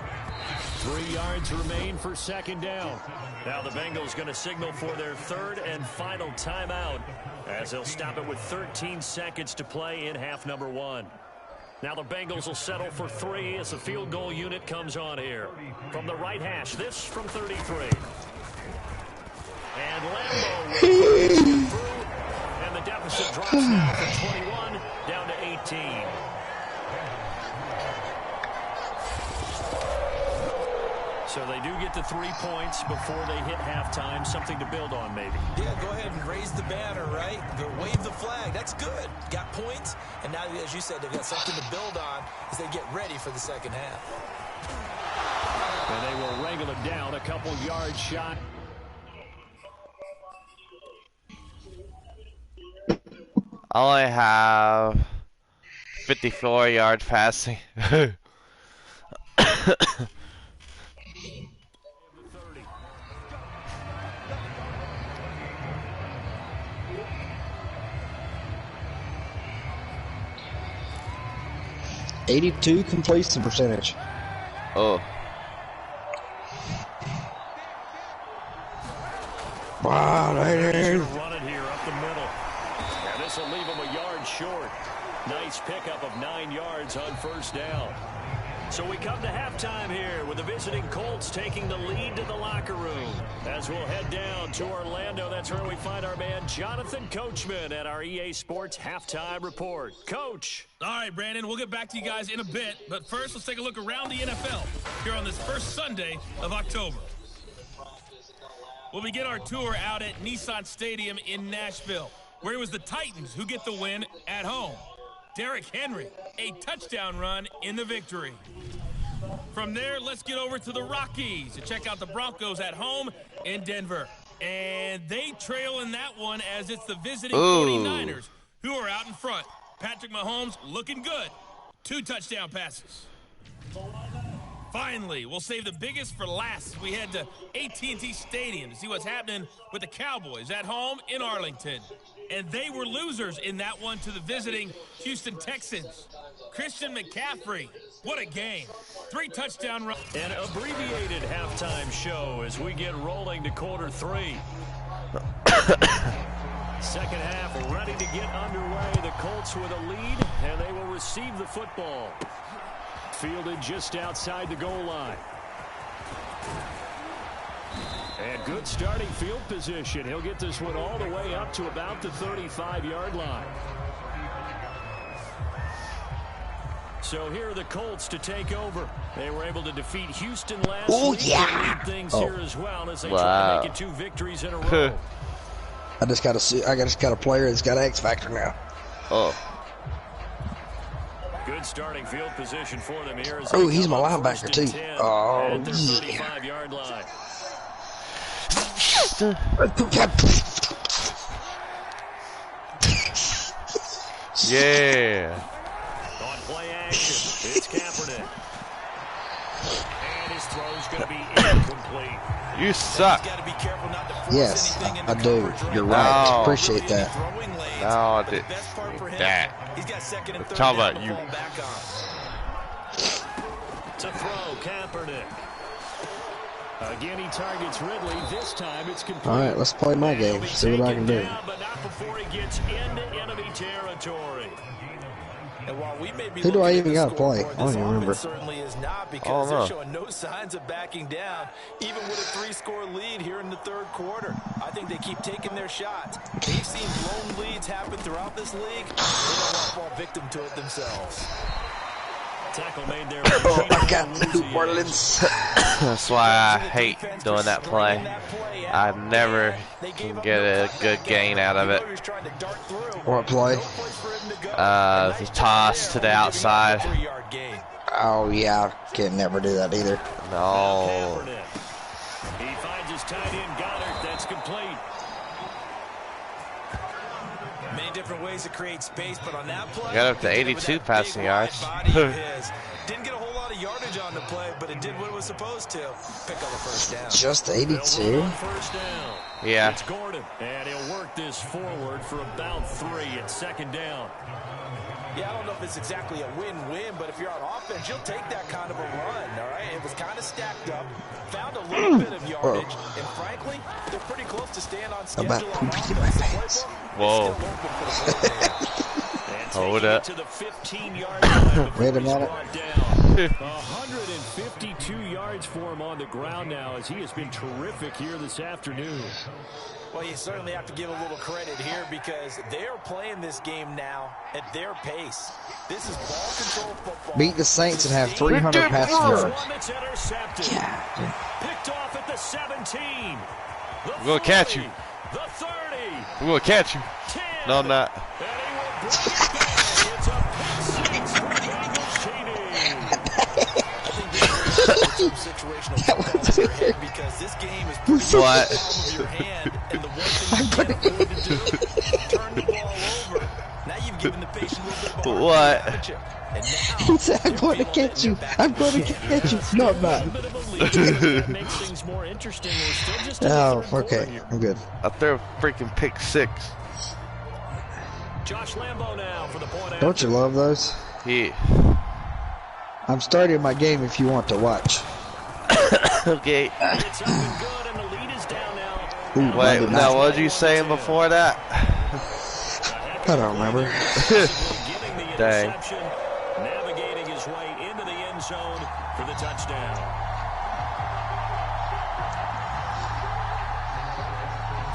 Speaker 4: 3 yards remain for second down. Now the Bengals going to signal for their third and final timeout as they'll stop it with 13 seconds to play in half number 1. Now the Bengals will settle for 3 as the field goal unit comes on here. From the right hash, this from 33. And Lambo will through, and the deficit drops now from 21 down to 18. So they do get to 3 points before they hit halftime. Something to build on, maybe.
Speaker 5: Yeah, go ahead and raise the banner, right? Go wave the flag. That's good. Got points. And now, as you said, they've got something to build on as they get ready for the second half.
Speaker 4: And they will wrangle it down a couple yards shot.
Speaker 1: I only have 54 yards passing.
Speaker 3: 82 completion percentage.
Speaker 1: Oh.
Speaker 3: Wow,
Speaker 4: Run it here up the middle. And this will leave him a yard short. Nice pickup of 9 yards on first down. So we come to halftime here with the visiting Colts taking the lead to the locker room. As we'll head down to Orlando, that's where we find our man Jonathan Coachman at our EA Sports Halftime Report. Coach.
Speaker 8: All right, Brandon, we'll get back to you guys in a bit. But first, let's take a look around the NFL here on this first Sunday of October. We'll begin our tour out at Nissan Stadium in Nashville, where it was the Titans who get the win at home. Derrick Henry, a touchdown run in the victory. From there, let's get over to the Rockies to check out the Broncos at home in Denver. And they trail in that one as it's the visiting 49ers who are out in front. Patrick Mahomes looking good. 2 touchdown passes. Finally, we'll save the biggest for last. We head to AT&T Stadium to see what's happening with the Cowboys at home in Arlington. And they were losers in that one to the visiting Houston Texans. Christian McCaffrey, what a game. 3 touchdown runs.
Speaker 4: An abbreviated halftime show as we get rolling to quarter 3. Second half ready to get underway. The Colts with a lead, and they will receive the football. Fielded just outside the goal line. And good starting field position. He'll get this one all the way up to about the 35-yard line. So here are the Colts to take over. They were able to defeat Houston last week.
Speaker 3: Yeah.
Speaker 4: Lead things here as well as they try to make it 2 victories in a row.
Speaker 3: I just got a player that's got X Factor now.
Speaker 1: Oh.
Speaker 4: Good starting field position for them here.
Speaker 3: Oh, he's my linebacker too. Oh,
Speaker 4: at their 35-yard line.
Speaker 1: Yeah.
Speaker 4: On play action, it's Kaepernick. And his throw's going to be incomplete.
Speaker 1: You suck.
Speaker 3: Yes, I do. You're right.
Speaker 1: No.
Speaker 3: Appreciate that.
Speaker 1: No, I did that. Talk about you.
Speaker 4: To throw, Kaepernick. Again, he targets Ridley. This time it's complete.
Speaker 3: All right, let's play my game. See what I can do.
Speaker 4: But not before he gets into enemy territory.
Speaker 5: And while we may be
Speaker 3: Who do I even
Speaker 5: got
Speaker 3: to play? I don't even remember.
Speaker 5: Certainly is not, because they're showing no signs of backing down, even with a 3-score lead here in the third quarter. I think they keep taking their shots. They've seen blown leads happen throughout this league. They don't want to fall victim to it themselves.
Speaker 4: Tackle made there.
Speaker 3: Oh, I got New Orleans.
Speaker 1: That's why I hate doing that play. I never can get a good gain out of it.
Speaker 3: What play?
Speaker 1: The toss to the outside.
Speaker 3: Oh, yeah, I can never do that either.
Speaker 1: No.
Speaker 4: He finds his tight end Goddard. That's complete.
Speaker 5: Many different ways to create space, but on that play,
Speaker 1: Got up to 82 passing yards.
Speaker 5: Didn't get a whole lot of yardage on the play, but it did what it was supposed to. Pick up a first down.
Speaker 3: Just 82?
Speaker 4: First down.
Speaker 1: Yeah.
Speaker 4: It's Gordon, and he'll work this forward for about 3 at second down.
Speaker 5: Yeah, I don't know if it's exactly a win-win, but if you're on offense, you'll take that kind of a run, all right? It was kind of stacked up, found a little bit of yardage, and frankly, they're pretty close to staying on schedule
Speaker 3: about
Speaker 5: on
Speaker 3: pooping in my
Speaker 5: offense.
Speaker 3: pants.
Speaker 1: Whoa. Hold up.
Speaker 4: To the 15-yard line.
Speaker 3: Wait a minute.
Speaker 4: 152 yards for him on the ground now, as he has been terrific here this afternoon.
Speaker 5: Well, you certainly have to give a little credit here because they are playing this game now at their pace. This is ball control football.
Speaker 3: Beat the Saints and have 300 passing yards.
Speaker 4: One that's intercepted.
Speaker 3: Yeah.
Speaker 4: Picked off at the 17.
Speaker 1: We're going to catch you.
Speaker 4: The 30.
Speaker 1: We're going to catch you.
Speaker 4: 10.
Speaker 1: No, I'm not.
Speaker 4: And he will break it back. It's a pick 6 for Bengals cheating. Situational football in your head because this game is pretty much the palm of your hand, and the one thing you can't afford to do, turn the ball over. Now you've given the patient a little bit of a hard time, haven't you? And now
Speaker 3: He said, I'm going to catch you. I'm going to catch you. No, I'm not.
Speaker 4: that makes things more interesting. We're still just in the
Speaker 3: Oh,
Speaker 4: third quarter
Speaker 3: okay.
Speaker 4: here.
Speaker 3: I'm good.
Speaker 1: I threw a freaking pick 6.
Speaker 4: Josh Lambo now for the point.
Speaker 3: Don't you love those?
Speaker 1: Yeah.
Speaker 3: I'm starting my game if you want to watch.
Speaker 1: Okay.
Speaker 4: It's up and good, and the lead is down now.
Speaker 3: Ooh,
Speaker 1: Wait,
Speaker 3: Monday
Speaker 1: now
Speaker 3: night.
Speaker 1: what was you saying before that?
Speaker 3: I don't remember.
Speaker 4: Getting the
Speaker 1: Dang.
Speaker 4: interception, navigating his way into the end zone for the touchdown.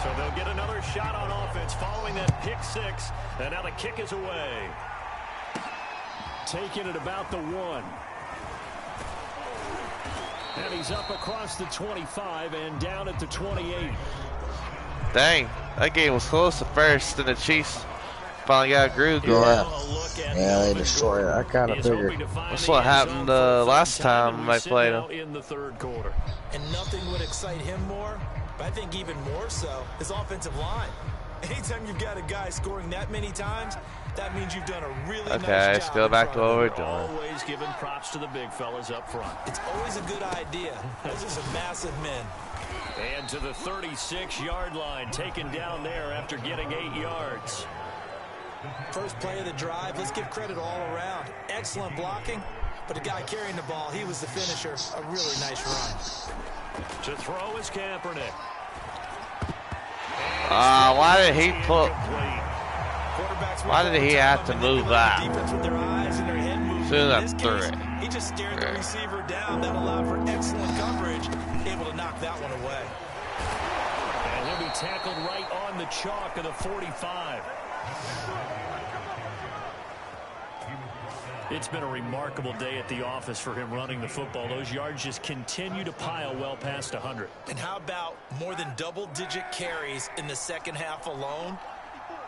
Speaker 4: So they'll get another shot on offense following that pick 6, and now the kick is away. Taking it about the 1. And he's up across the 25 and down at the 28.
Speaker 1: Dang, that game was close at first, and the Chiefs finally got a groove going.
Speaker 3: Yeah, they destroyed it. I kind of figured.
Speaker 1: That's what happened last time I played them.
Speaker 4: In the third quarter.
Speaker 5: And nothing would excite him more, but I think even more so, his offensive line. Anytime you've got a guy scoring that many times, that means you've done a really nice job.
Speaker 1: Okay, let's go back to what we're doing.
Speaker 4: Always giving props to the big fellas up front.
Speaker 5: It's always a good idea. Those are some massive men.
Speaker 4: And to the 36-yard line, taken down there after getting 8 yards.
Speaker 5: First play of the drive, let's give credit all around. Excellent blocking, but the guy carrying the ball, he was the finisher. A really nice run.
Speaker 4: To throw is Kaepernick.
Speaker 1: Why did he put... Why did he have to move that? Soon as I threw it.
Speaker 5: He just stared the receiver down. That allowed for excellent coverage. Able to knock that one away.
Speaker 4: And he'll be tackled right on the chalk of the 45. It's been a remarkable day at the office for him running the football. Those yards just continue to pile well past 100.
Speaker 5: And how about more than double-digit carries in the second half alone?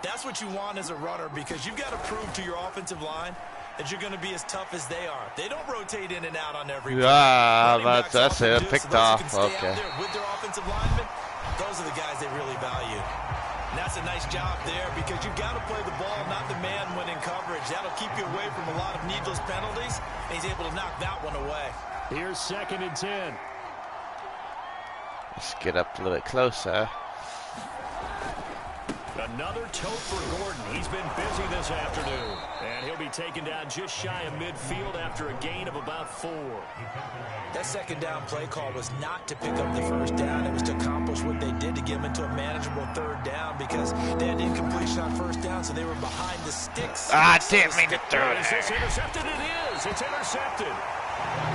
Speaker 5: That's what you want as a runner because you've got to prove to your offensive line that you're going to be as tough as they are. They don't rotate in and out on every play.
Speaker 1: That's it. Picked off. Okay.
Speaker 5: With their offensive linemen, those are the guys they really value. And that's a nice job there because you've got to play the ball, not the man when in coverage. That'll keep you away from a lot of needless penalties. And he's able to knock that one away.
Speaker 4: Here's 2nd and 10.
Speaker 1: Let's get up a little bit closer.
Speaker 4: Another tote for Gordon. He's been busy this afternoon. And he'll be taken down just shy of midfield after a gain of about 4.
Speaker 5: That second down play call was not to pick up the first down. It was to accomplish what they did to get them into a manageable third down because they had incompletion on first down, so they were behind the sticks.
Speaker 1: Didn't mean to throw
Speaker 4: Is this intercepted? It is. It's intercepted.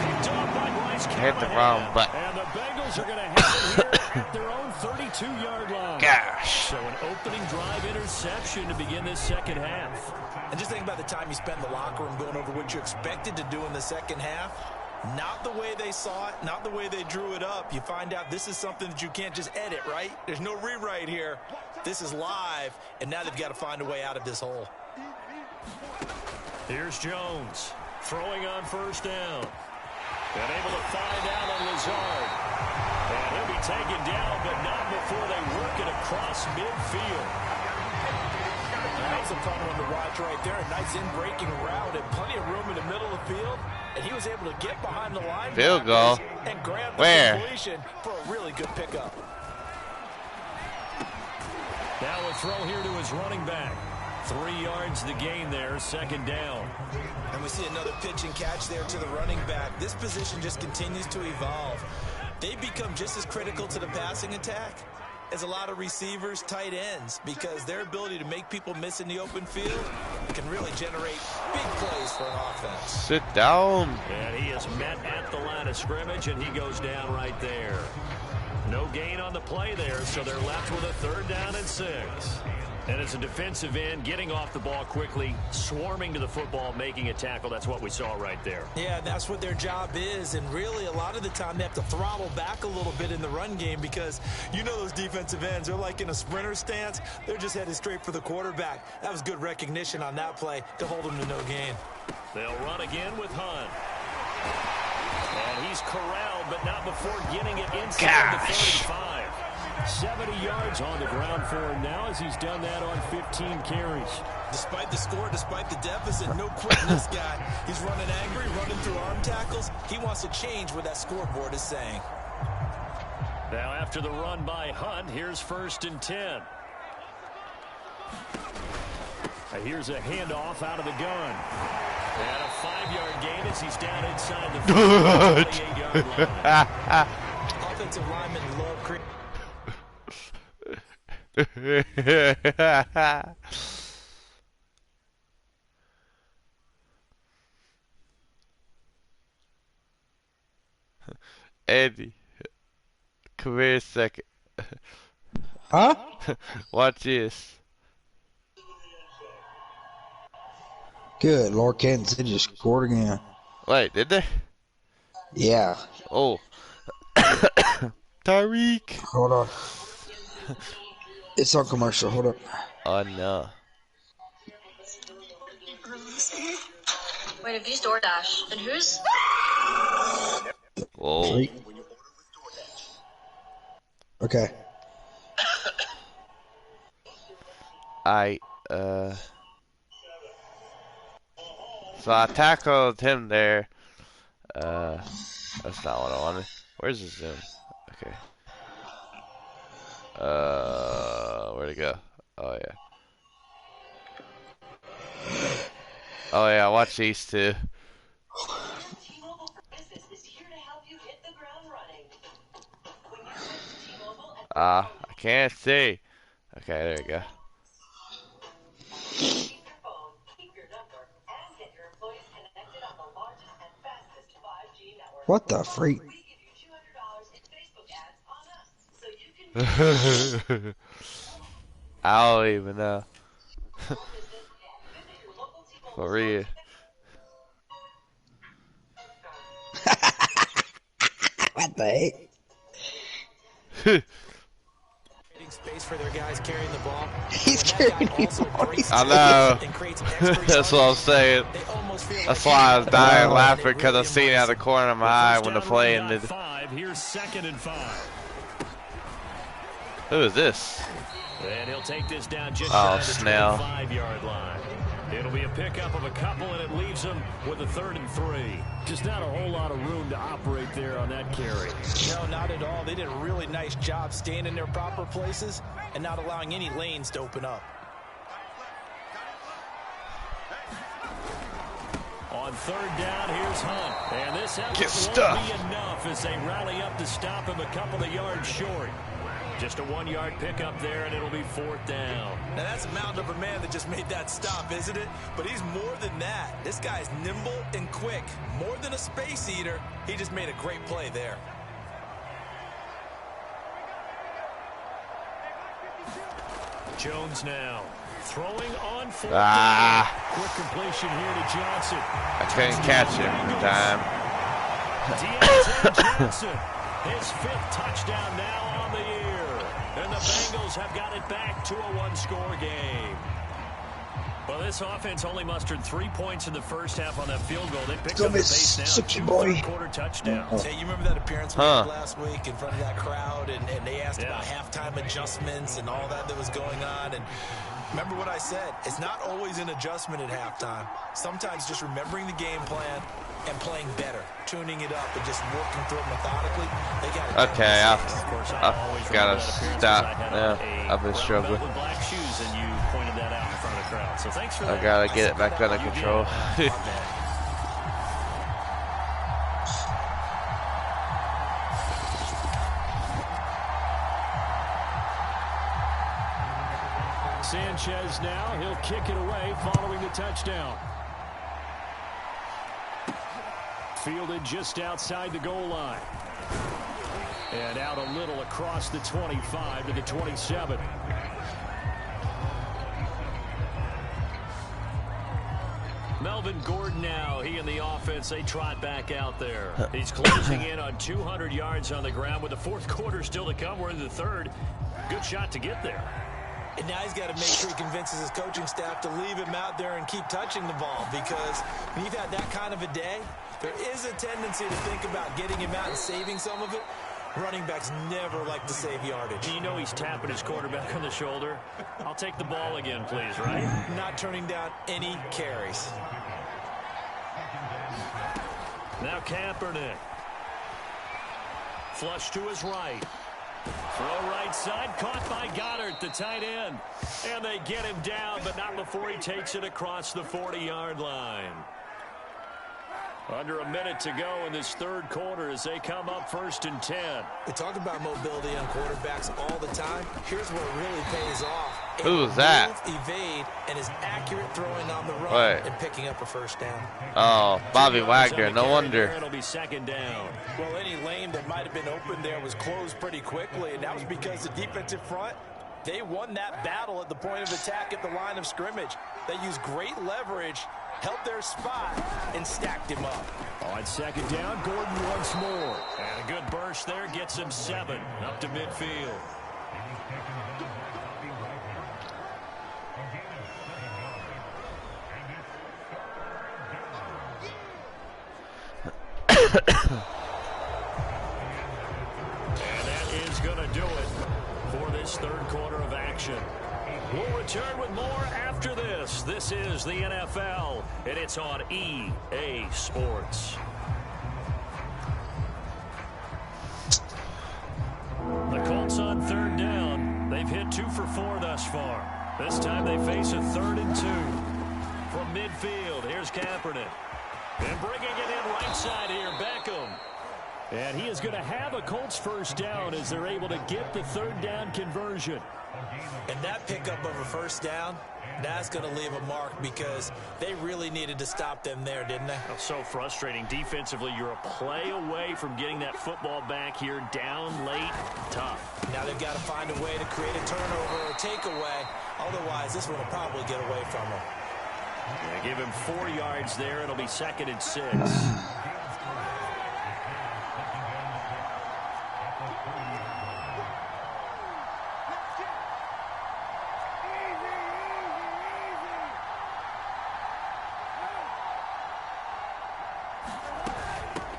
Speaker 4: Picked off by Bryce
Speaker 1: Hit the
Speaker 4: Callahan.
Speaker 1: wrong button.
Speaker 4: And the Bengals are going to have it here at their own 32-yard line.
Speaker 1: Gosh.
Speaker 4: So an opening drive interception to begin this second half.
Speaker 5: And just think about the time you spent in the locker room going over what you expected to do in the second half. Not the way they saw it, not the way they drew it up. You find out this is something that you can't just edit, right? There's no rewrite here. This is live, and now they've got to find a way out of this hole.
Speaker 4: Here's Jones throwing on first down. And able to find out on Lazard. And he'll be taken down, but not before they work it across midfield.
Speaker 5: That's a fun one to watch right there. A nice in-breaking route and plenty of room in the middle of the field. And he was able to get behind the line.
Speaker 1: Field goal.
Speaker 5: And grab the
Speaker 1: Where?
Speaker 5: completion for a really good pickup.
Speaker 4: Now a throw here to his running back. 3 yards the gain there, second down.
Speaker 5: And we see another pitch and catch there to the running back. This position just continues to evolve. They become just as critical to the passing attack as a lot of receivers, tight ends, because their ability to make people miss in the open field can really generate big plays for an offense.
Speaker 1: Sit down.
Speaker 4: And he is met at the line of scrimmage, and he goes down right there. No gain on the play there, so they're left with a 3rd down and 6. And it's a defensive end getting off the ball quickly, swarming to the football, making a tackle. That's what we saw right there.
Speaker 5: Yeah, that's what their job is. And really, a lot of the time, they have to throttle back a little bit in the run game because you know those defensive ends, they're like in a sprinter stance. They're just headed straight for the quarterback. That was good recognition on that play to hold them to no gain.
Speaker 4: They'll run again with Hunt. And he's corralled, but not before getting it inside the 35. 70 yards on the ground for him now as he's done that on 15 carries.
Speaker 5: Despite the score, despite the deficit, no quitting this guy. He's running angry, running through arm tackles. He wants to change what that scoreboard is saying.
Speaker 4: Now after the run by Hunt, here's 1st and 10. Here's a handoff out of the gun. And a 5-yard gain as he's down inside the 28-yard line.
Speaker 5: Offensive linemen love creating.
Speaker 1: Eddie, come here a second.
Speaker 3: Huh?
Speaker 1: Watch this.
Speaker 3: Good Lord, Kansas City just scored again.
Speaker 1: Wait, did they?
Speaker 3: Yeah.
Speaker 1: Oh. Tyreek.
Speaker 3: Hold on. It's on commercial. Hold up.
Speaker 1: Oh, no.
Speaker 9: Wait, if he's DoorDash, then who's?
Speaker 1: Whoa.
Speaker 3: Okay.
Speaker 1: So I tackled him there. That's not what I wanted. Where's the zoom? Okay. Where'd it go? Oh, yeah. Oh, yeah, watch these two. I can't see. Okay, there you go.
Speaker 3: What the freak?
Speaker 1: I don't even know. For real.
Speaker 3: What the heck?
Speaker 5: Space for their guys carrying the ball.
Speaker 3: He's carrying the ball.
Speaker 1: I know. That's what I'm saying. That's why I was dying laughing because I seen it out of the corner of my eye when the play ended.
Speaker 4: Here's 2nd and 5.
Speaker 1: Who is this?
Speaker 4: And he'll take this down just
Speaker 1: Oh,
Speaker 4: shy of the
Speaker 1: Snell.
Speaker 4: 25-yard line. It'll be a pickup of a couple, and it leaves him with a 3rd and 3. Just not a whole lot of room to operate there on that carry.
Speaker 5: No, not at all. They did a really nice job staying in their proper places and not allowing any lanes to open up.
Speaker 4: On 3rd down, here's Hunt. And this effort
Speaker 1: Get
Speaker 4: won't
Speaker 1: stuffed.
Speaker 4: be enough as they rally up to stop him a couple of yards short. Just a 1-yard pickup there, and it'll be 4th down.
Speaker 5: Now, that's a mountain of a man that just made that stop, isn't it? But he's more than that. This guy's nimble and quick. More than a space eater, he just made a great play there.
Speaker 4: Jones now throwing on fourth. Quick completion here to Johnson.
Speaker 1: I couldn't catch him in time.
Speaker 4: Deontay Johnson, his 5th touchdown now on the year. And the Bengals have got it back to a 1-score game. Well, this offense only mustered 3 points in the first half on that field goal. They picked up the pace now. 2 third-quarter touchdowns.
Speaker 5: Hey, you remember that appearance we had last week in front of that crowd, and they asked about halftime adjustments and all that was going on. And remember what I said. It's not always an adjustment at halftime. Sometimes just remembering the game plan and playing better, tuning it up, and just working through it methodically. They got it.
Speaker 1: Okay, I've got to stop. Yeah, I've been struggling.
Speaker 4: With black shoes, and you pointed that out in front of the crowd. So thanks for that.
Speaker 1: I got to get it back under control.
Speaker 4: Sanchez now, he'll kick it away following the touchdown. Fielded just outside the goal line. And out a little across the 25 to the 27. Melvin Gordon now, he and the offense, they trot back out there. He's closing in on 200 yards on the ground with the 4th quarter still to come. We're in the 3rd. Good shot to get there.
Speaker 5: And now he's got to make sure he convinces his coaching staff to leave him out there and keep touching the ball, because when you've had that kind of a day, there is a tendency to think about getting him out and saving some of it. Running backs never like to save yardage.
Speaker 4: You know he's tapping his quarterback on the shoulder. I'll take the ball again, please, right?
Speaker 5: Not turning down any carries.
Speaker 4: Now Kaepernick. Flush to his right. Throw right side, caught by Goddard, the tight end. And they get him down, but not before he takes it across the 40-yard line. Under a minute to go in this 3rd quarter as they come up 1st and 10.
Speaker 5: We talk about mobility on quarterbacks all the time. Here's where it really pays off.
Speaker 1: Who was that?
Speaker 5: Move, evade, and is accurate throwing on the run and picking up a 1st down.
Speaker 1: Oh, Bobby Wagner, no wonder.
Speaker 4: It'll be 2nd down.
Speaker 5: Well, any lane that might have been open there was closed pretty quickly, and that was because the defensive front, they won that battle at the point of attack at the line of scrimmage. They used great leverage, held their spot, and stacked him up.
Speaker 4: On 2nd down, Gordon once more. And a good burst there gets him 7 up to midfield. And that is going to do it for this 3rd quarter of action. We'll return with more after this. This is the NFL, and it's on EA Sports. The Colts on 3rd down. They've hit 2 for 4 thus far. This time they face a 3rd and 2. From midfield, here's Kaepernick. And bringing it in right side here, Beckham. And he is going to have a Colts 1st down as they're able to get the 3rd down conversion.
Speaker 5: And that pickup of a 1st down, that's going to leave a mark, because they really needed to stop them there, didn't they?
Speaker 4: Oh, so frustrating. Defensively, you're a play away from getting that football back here, down late, tough.
Speaker 5: Now they've got to find a way to create a turnover or takeaway. Otherwise, this one will probably get away from them.
Speaker 4: Yeah, give him 4 yards there. It'll be 2nd and 6.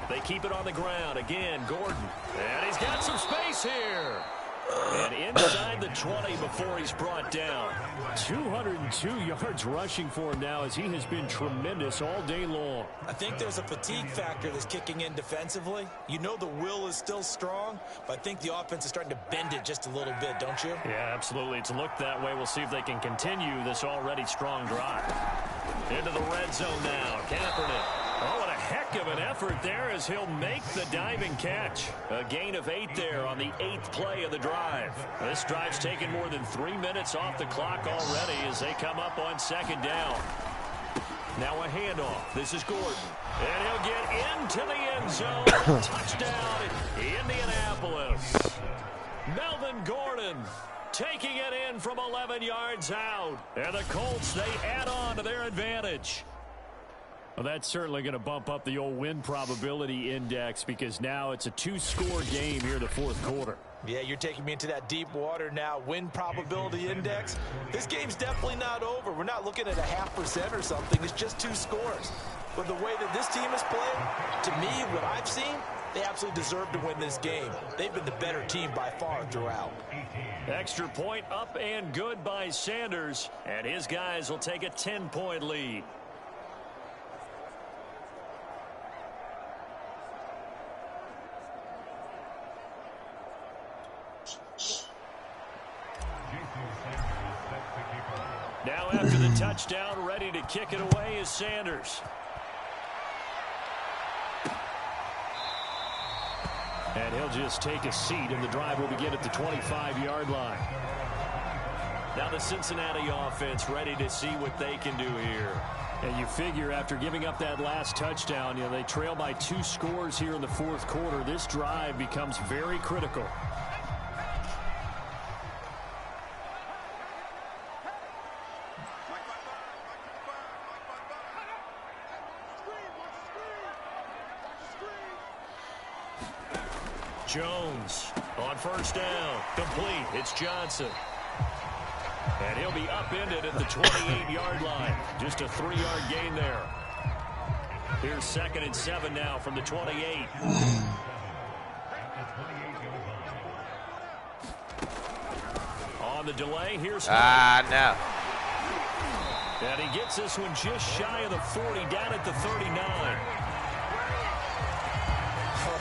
Speaker 4: They keep it on the ground. Again, Gordon. And he's got some space here. And inside the 20 before he's brought down. 202 yards rushing for him now, as he has been tremendous all day long.
Speaker 5: I think there's a fatigue factor that's kicking in defensively. You know the will is still strong, but I think the offense is starting to bend it just a little bit, don't you?
Speaker 4: Yeah, absolutely. It's looked that way. We'll see if they can continue this already strong drive. Into the red zone now. Kaepernick. Oh, what a heck of an effort there as he'll make the diving catch. A gain of 8 there on the 8th play of the drive. This drive's taken more than 3 minutes off the clock already as they come up on 2nd down. Now a handoff. This is Gordon. And he'll get into the end zone. Touchdown, Indianapolis. Melvin Gordon taking it in from 11 yards out. And the Colts, they add on to their advantage. Well, that's certainly going to bump up the old win probability index because now it's a 2-score game here in the fourth quarter.
Speaker 5: Yeah, you're taking me into that deep water now. Win probability index. This game's definitely not over. We're not looking at a 0.5% or something. It's just 2 scores. But the way that this team has played, to me, what I've seen, they absolutely deserve to win this game. They've been the better team by far throughout.
Speaker 4: Extra point up and good by Sanders. And his guys will take a 10-point lead. Now after the touchdown, ready to kick it away is Sanders. And he'll just take a seat, and the drive will begin at the 25-yard line. Now the Cincinnati offense ready to see what they can do here. And you figure after giving up that last touchdown, they trail by 2 scores here in the fourth quarter. This drive becomes very critical. Jones on first down. Complete. It's Johnson. And he'll be upended at the 28-yard line. Just a 3-yard gain there. Here's 2nd and 7 now from the 28. On the delay, here's
Speaker 1: no.
Speaker 4: And he gets this one just shy of the 40, down at the 39.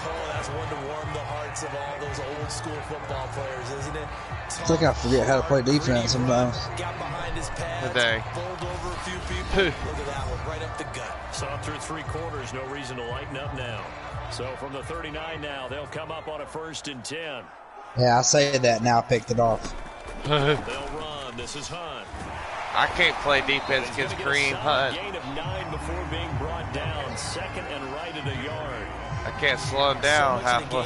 Speaker 5: Oh, that's one to warm the hearts of all those old school football players, isn't it?
Speaker 3: I think I forget how to play defense sometimes.
Speaker 5: Got behind his pads,
Speaker 1: Today.
Speaker 5: bowled over a few people. Look at that one, right up the gut.
Speaker 4: Saw through 3 quarters, no reason to lighten up now. So from the 39 now, they'll come up on a 1st and 10.
Speaker 3: Yeah, I say that now. I picked it off.
Speaker 4: They'll run. This is Hunt.
Speaker 1: I can't play defense against Kareem Hunt.
Speaker 4: Gain of 9 before being brought down. 2nd and right at a yard.
Speaker 1: I can't slow him down halfway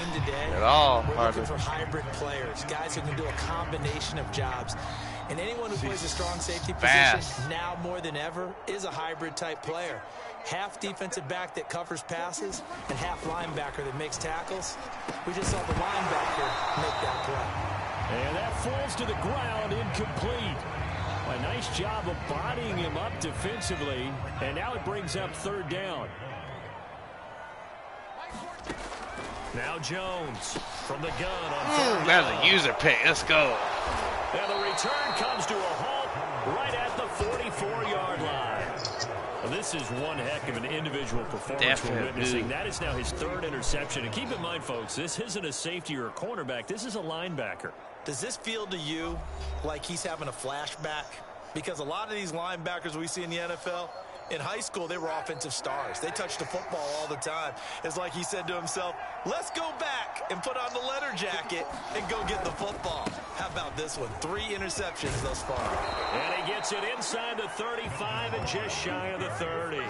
Speaker 1: at all.
Speaker 5: We're looking for hybrid players, guys who can do a combination of jobs. And anyone who plays a strong safety position now more than ever is a hybrid type player. Half defensive back that covers passes and half linebacker that makes tackles. We just saw the linebacker make that play.
Speaker 4: And that falls to the ground, incomplete. A nice job of bodying him up defensively. And now it brings up 3rd down. Now Jones from the gun on
Speaker 1: That's a user pick. Let's go.
Speaker 4: And the return comes to a halt right at the 44-yard line. Well, this is one heck of an individual performance we're witnessing. That is now his 3rd interception. And keep in mind, folks, this isn't a safety or a cornerback. This is a linebacker.
Speaker 5: Does this feel to you like he's having a flashback? Because a lot of these linebackers we see in the NFL, in high school, they were offensive stars. They touched the football all the time. It's like he said to himself, let's go back and put on the leather jacket and go get the football. How about this one? 3 interceptions thus far.
Speaker 4: And he gets it inside the 35 and just shy of the 30.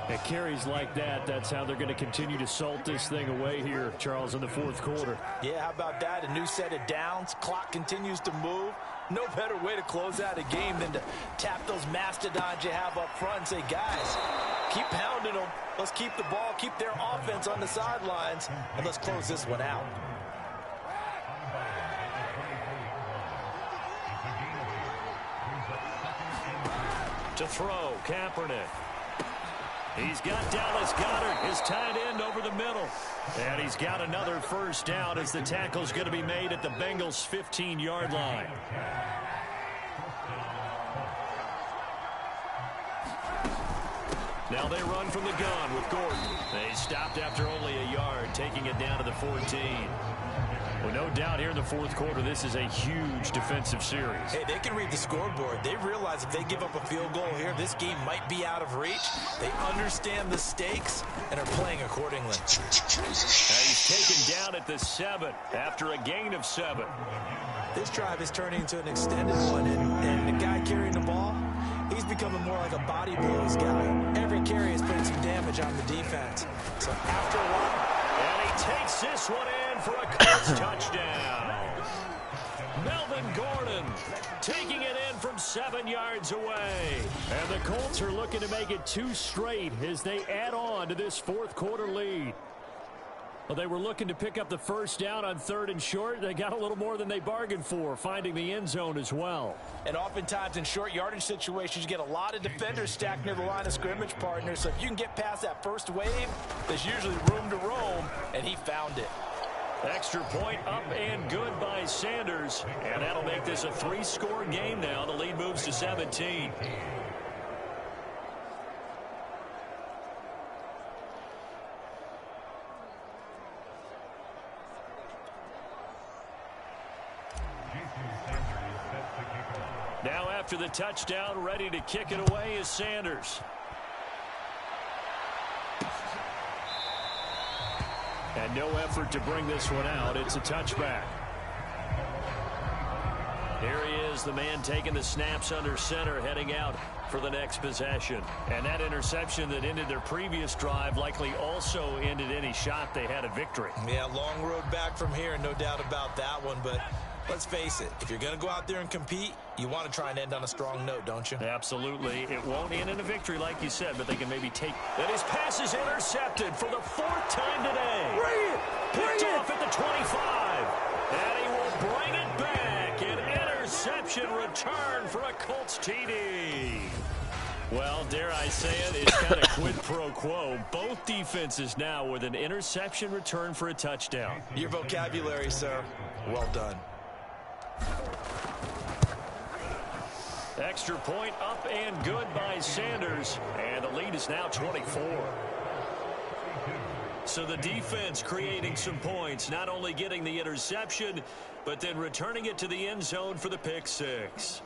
Speaker 4: At carries like that, that's how they're going to continue to salt this thing away here, Charles, in the fourth quarter.
Speaker 5: Yeah, how about that? A new set of downs. Clock continues to move. No better way to close out a game than to tap those mastodons you have up front and say, guys, keep pounding them. Let's keep the ball, keep their offense on the sidelines, and let's close this one out.
Speaker 4: To throw, Kaepernick. He's got Dallas Goedert, his tight end, over the middle. And he's got another 1st down as the tackle's going to be made at the Bengals' 15-yard line. Now they run from the gun with Gordon. They stopped after only a yard, taking it down to the 14. Well, no doubt here in the fourth quarter, this is a huge defensive series.
Speaker 5: Hey, they can read the scoreboard. They realize if they give up a field goal here, this game might be out of reach. They understand the stakes and are playing accordingly.
Speaker 4: Now he's taken down at the 7 after a gain of 7.
Speaker 5: This drive is turning into an extended one, and the guy carrying the ball, he's becoming more like a body blows guy. Every carry is putting some damage on the defense. So after a while,
Speaker 4: and he takes this one in. in for a Colts touchdown. Melvin Gordon taking it in from 7 yards away. And the Colts are looking to make it 2 straight as they add on to this fourth quarter lead. Well, they were looking to pick up the first down on 3rd and short. They got a little more than they bargained for, finding the end zone as well.
Speaker 5: And oftentimes in short yardage situations, you get a lot of defenders stacked near the line of scrimmage, partner. So if you can get past that first wave, there's usually room to roam, and he found it.
Speaker 4: Extra point up and good by Sanders. And that'll make this a 3-score game now. The lead moves to 17. Now after the touchdown, ready to kick it away is Sanders. And no effort to bring this one out. It's a touchback. Here he is, the man taking the snaps under center, heading out for the next possession. And that interception that ended their previous drive likely also ended any shot they had at victory.
Speaker 5: Yeah, long road back from here, no doubt about that one. But let's face it, if you're going to go out there and compete, you want to try and end on a strong note, don't you?
Speaker 4: Absolutely. It won't end in a victory like you said, but they can maybe take. And his pass is intercepted for the 4th time today. Picked off at the 25. And he will bring it back. An interception return for a Colts TD. Well, dare I say it, it's kind of quid pro quo. Both defenses now with an interception return for a touchdown.
Speaker 5: Your vocabulary, sir. Well done.
Speaker 4: Extra point up and good by Sanders. And the lead is now 24. So the defense creating some points, not only getting the interception, but then returning it to the end zone for the pick 6.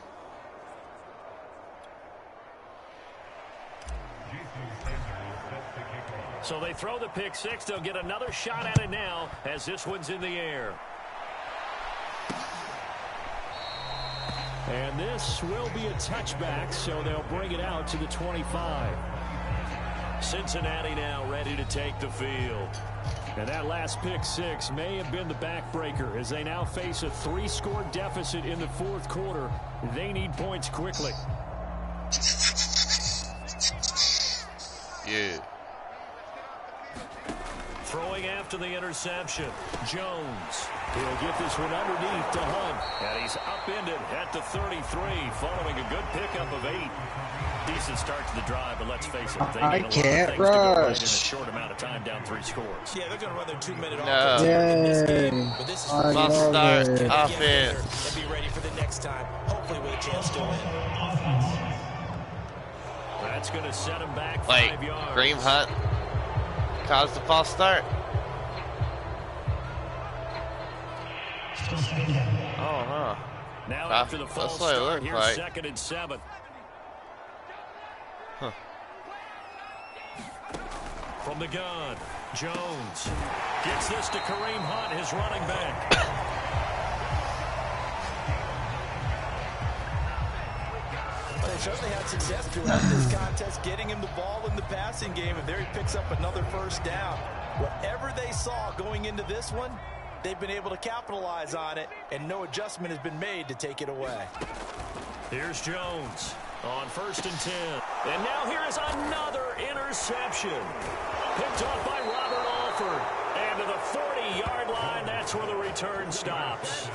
Speaker 4: So they throw the pick 6. They'll get another shot at it now as this one's in the air. And this will be a touchback, so they'll bring it out to the 25. Cincinnati now ready to take the field. And that last pick 6 may have been the backbreaker as they now face a 3-score deficit in the 4th quarter. They need points quickly.
Speaker 1: Yeah.
Speaker 4: Throwing after the interception, Jones. He'll get this one underneath to Hunt. And he's upended at the 33 following a good pickup of 8. Decent start to the drive, but let's face it, they need a lot of things to go right in a short amount of time, down 3 scores.
Speaker 5: Yeah, they're going to run their 2-minute
Speaker 1: offense
Speaker 5: in this game. But this is
Speaker 1: must start offense.
Speaker 5: And be ready for the next time, hopefully with a chance to win.
Speaker 4: That's going to set him back 5
Speaker 1: like
Speaker 4: yards.
Speaker 1: Kareem Hunt caused the false start. Oh, huh.
Speaker 4: Now after the false start, here's
Speaker 1: like
Speaker 4: 2nd and 7.
Speaker 1: Huh.
Speaker 4: From the gun, Jones gets this to Kareem Hunt, his running back.
Speaker 5: Well, they certainly had success throughout this contest, getting him the ball in the passing game, and there he picks up another first down. Whatever they saw going into this one, they've been able to capitalize on it, and no adjustment has been made to take it away.
Speaker 4: Here's Jones on 1st and 10. And now here is another interception. Picked off by Robert Alford. And to the 40-yard line, that's where the return stops.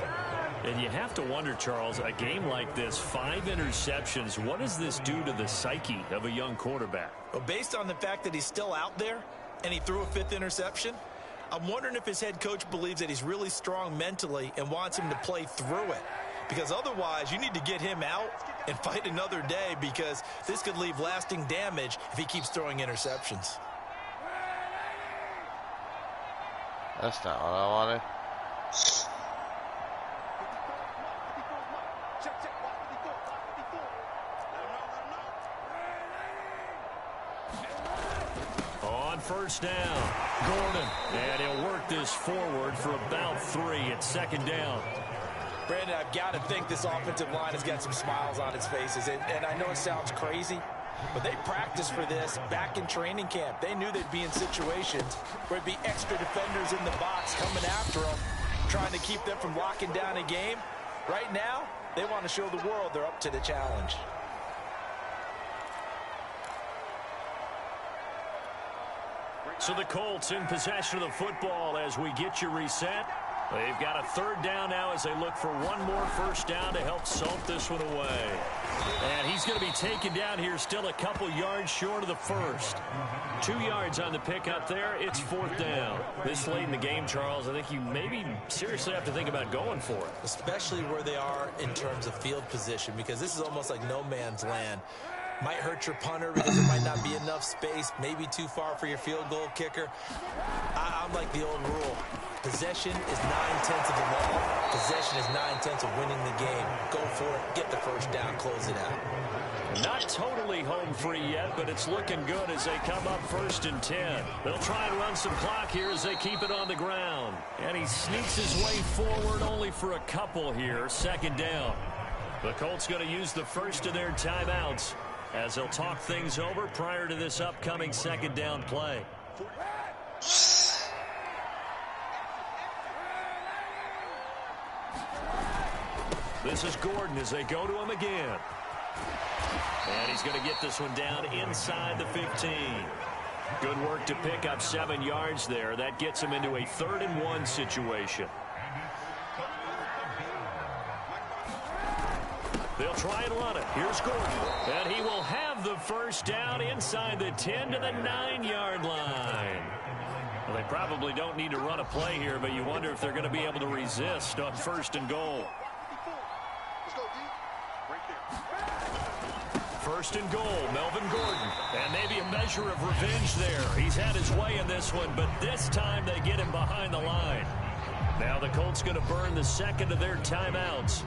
Speaker 4: And you have to wonder, Charles, a game like this, 5 interceptions, what does this do to the psyche of a young quarterback?
Speaker 5: Well, based on the fact that he's still out there and he threw a 5th interception, I'm wondering if his head coach believes that he's really strong mentally and wants him to play through it. Because otherwise, you need to get him out and fight another day, because this could leave lasting damage if he keeps throwing interceptions.
Speaker 1: That's not what I wanted.
Speaker 4: On 1st down, Gordon. And he'll work this forward for about 3 at 2nd down.
Speaker 5: Brandon, I've got to think this offensive line has got some smiles on its faces. And I know it sounds crazy, But they practiced for this back in training camp. They knew they'd be in situations where it'd be extra defenders in the box coming after them, trying to keep them from locking down a game. Right now, they want to show the world they're up to the challenge.
Speaker 4: So the Colts in possession of the football as we get you reset. They've got a third down now as they look for one more first down to help salt this one away. And he's going to be taken down here still a couple yards short of the first. 2 yards on the pickup there. It's fourth down. This late in the game, Charles, I think you maybe seriously have to think about going for it.
Speaker 5: Especially where they are in terms of field position, because this is almost like no man's land. Might hurt your punter because there might not be enough space, maybe too far for your field goal kicker. I'm like the old rule. Possession is 9/10 of the law. Possession is 9/10 of winning the game. Go for it, get the first down, close it out.
Speaker 4: Not totally home free yet, but it's looking good as they come up 1st and 10. They'll try and run some clock here as they keep it on the ground. And he sneaks his way forward only for a couple here. 2nd down. The Colts going to use the first of their timeouts as they'll talk things over prior to this upcoming 2nd down play. This is Gordon as they go to him again. And he's going to get this one down inside the 15. Good work to pick up 7 yards there. That gets him into a 3rd and 1 situation. They'll try and run it. Here's Gordon. And he will have the first down inside the 10 to the 9-yard line. Well, they probably don't need to run a play here, but you wonder if they're going to be able to resist on 1st and goal. 1st and goal, Melvin Gordon. And maybe a measure of revenge there. He's had his way in this one, but this time they get him behind the line. Now the Colts going to burn the 2nd of their timeouts.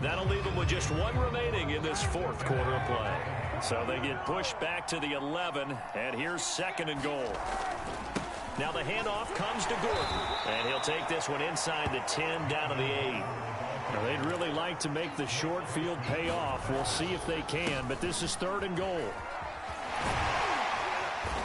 Speaker 4: That'll leave them with just 1 remaining in this 4th quarter of play. So they get pushed back to the 11, and here's 2nd and goal. Now the handoff comes to Gordon, and he'll take this one inside the 10 down to the 8. Now, they'd really like to make the short field pay off. We'll see if they can, but this is 3rd and goal.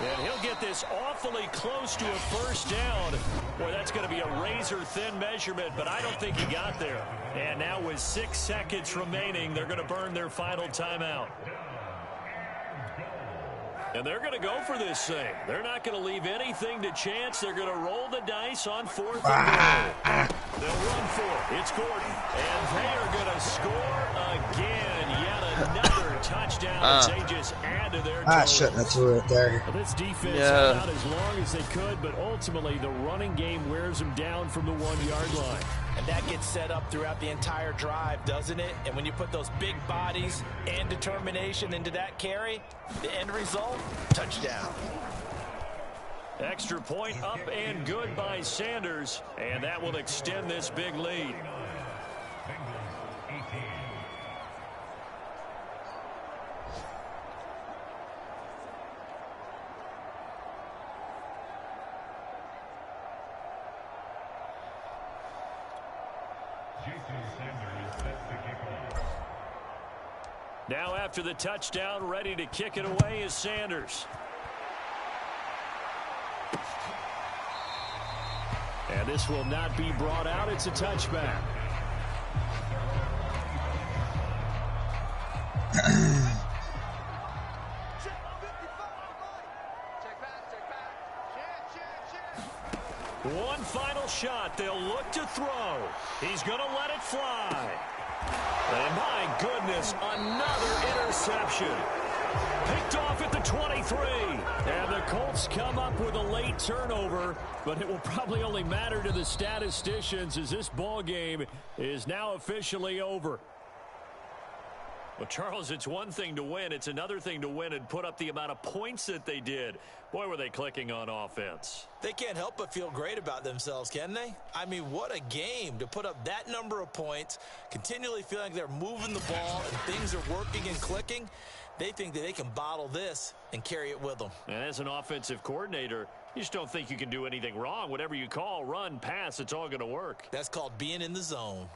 Speaker 4: And he'll get this awfully close to a first down. Boy, that's going to be a razor-thin measurement, but I don't think he got there. And now with 6 seconds remaining, they're going to burn their final timeout. And they're going to go for this thing. They're not going to leave anything to chance. They're going to roll the dice on 4th and goal. They'll run for it. It's Gordon. And they are going to score again. Yet another touchdown as they just add to their total.
Speaker 3: I shouldn't have threw it there.
Speaker 4: Well, this defense held out as long as they could, but ultimately the running game wears them down from the 1-yard line.
Speaker 5: And that gets set up throughout the entire drive, doesn't it? And when you put those big bodies and determination into that carry, the end result, touchdown.
Speaker 4: Extra point up and good by Sanders, and that will extend this big lead. Now after the touchdown, ready to kick it away is Sanders. And this will not be brought out. It's a touchback. One final shot. They'll look to throw. He's going to let it fly. And my goodness, another interception. Picked off at the 23. And the Colts come up with a late turnover, but it will probably only matter to the statisticians as this ball game is now officially over. Well, Charles, it's one thing to win. It's another thing to win and put up the amount of points that they did. Boy, were they clicking on offense.
Speaker 5: They can't help but feel great about themselves, can they? I mean, what a game to put up that number of points, continually feeling like they're moving the ball and things are working and clicking. They think that they can bottle this and carry it with them.
Speaker 4: And as an offensive coordinator, you just don't think you can do anything wrong. Whatever you call, run, pass, it's all going to work.
Speaker 5: That's called being in the zone.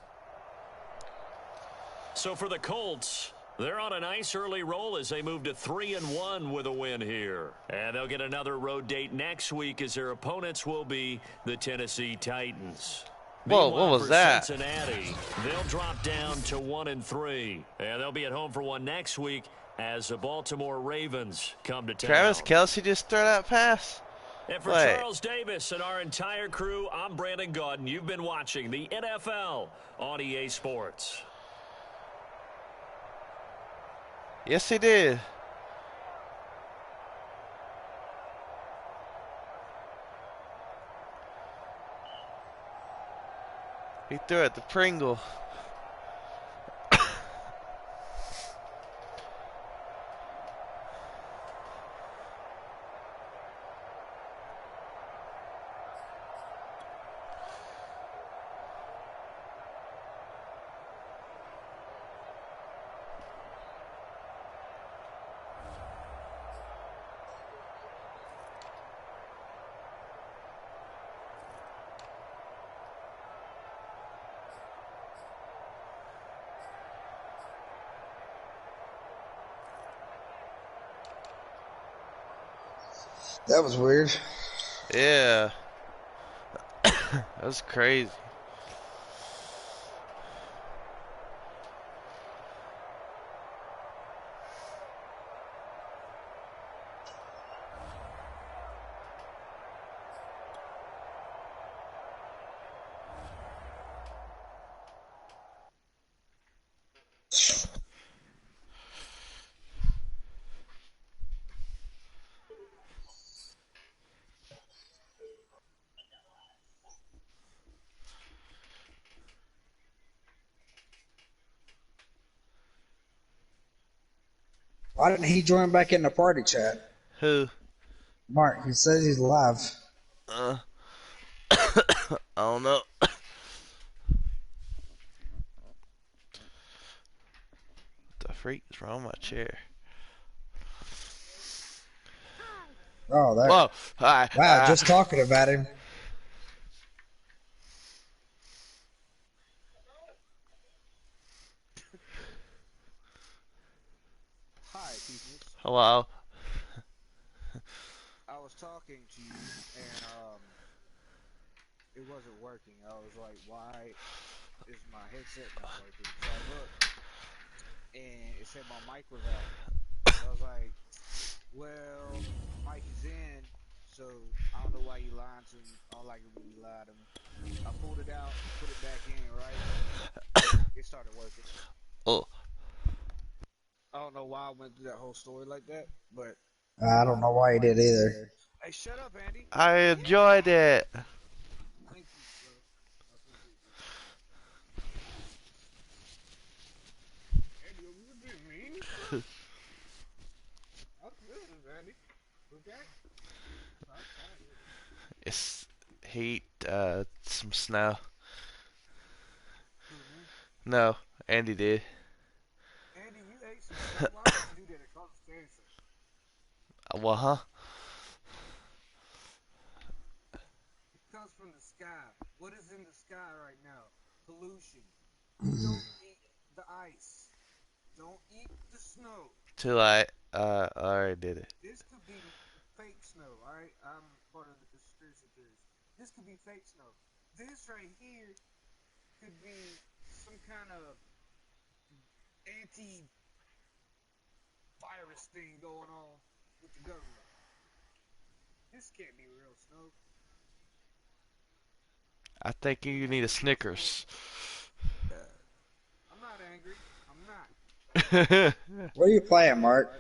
Speaker 4: So for the Colts, They're on a nice early roll as they move to 3-1 with a win here. And they'll get another road date next week as their opponents will be the Tennessee Titans.
Speaker 1: Whoa, what was
Speaker 4: for
Speaker 1: that?
Speaker 4: Cincinnati, they'll drop down to 1-3. And they'll be at home for one next week as the Baltimore Ravens come to town.
Speaker 1: Travis Kelce just threw that pass?
Speaker 4: And for Charles Davis and our entire crew, I'm Brandon Gaudin. You've been watching the NFL on EA Sports.
Speaker 1: Yes, he did. He threw it to Pringle.
Speaker 3: That was weird.
Speaker 1: Yeah. That was crazy.
Speaker 3: Why didn't he join back in the party chat?
Speaker 1: Who?
Speaker 3: Mark, he says he's live.
Speaker 1: I don't know. What the freak is wrong with my chair?
Speaker 3: Oh, that.
Speaker 1: Whoa. Hi.
Speaker 3: Wow, just talking about him.
Speaker 10: Hi, people.
Speaker 1: Hello.
Speaker 10: I was talking to you, and it wasn't working. I was like, why is my headset not working? So I looked, and it said my mic was out. So I was like, well, my mic is in, so I don't know why you lied to me. I don't like it when you lie to me. I pulled it out, put it back in, right? It started working.
Speaker 1: Oh.
Speaker 10: I don't know why I went through that whole story like that, but
Speaker 3: I don't know why he did either.
Speaker 10: hey, shut up, Andy.
Speaker 1: I enjoyed it.
Speaker 10: Thank you, bro. I appreciate you. Andy, you did mean? I'm good, Andy. Okay?
Speaker 1: It's heat, some snow. No, Andy did.
Speaker 10: Andy, you ate some snow. Why would you do that? It causes cancer.
Speaker 1: Well, huh?
Speaker 10: It comes from the sky. What is in the sky right now? Pollution. Don't eat the ice. Don't eat the snow.
Speaker 1: Too late. I already did it.
Speaker 10: This could be fake snow, alright? I'm part of the conspiracy theories. This could be fake snow. This right here could be some kind of anti-virus thing going on with the government. This can't be real snow.
Speaker 1: I think you need a Snickers.
Speaker 10: I'm not angry. I'm not.
Speaker 3: What are you playing, Mark?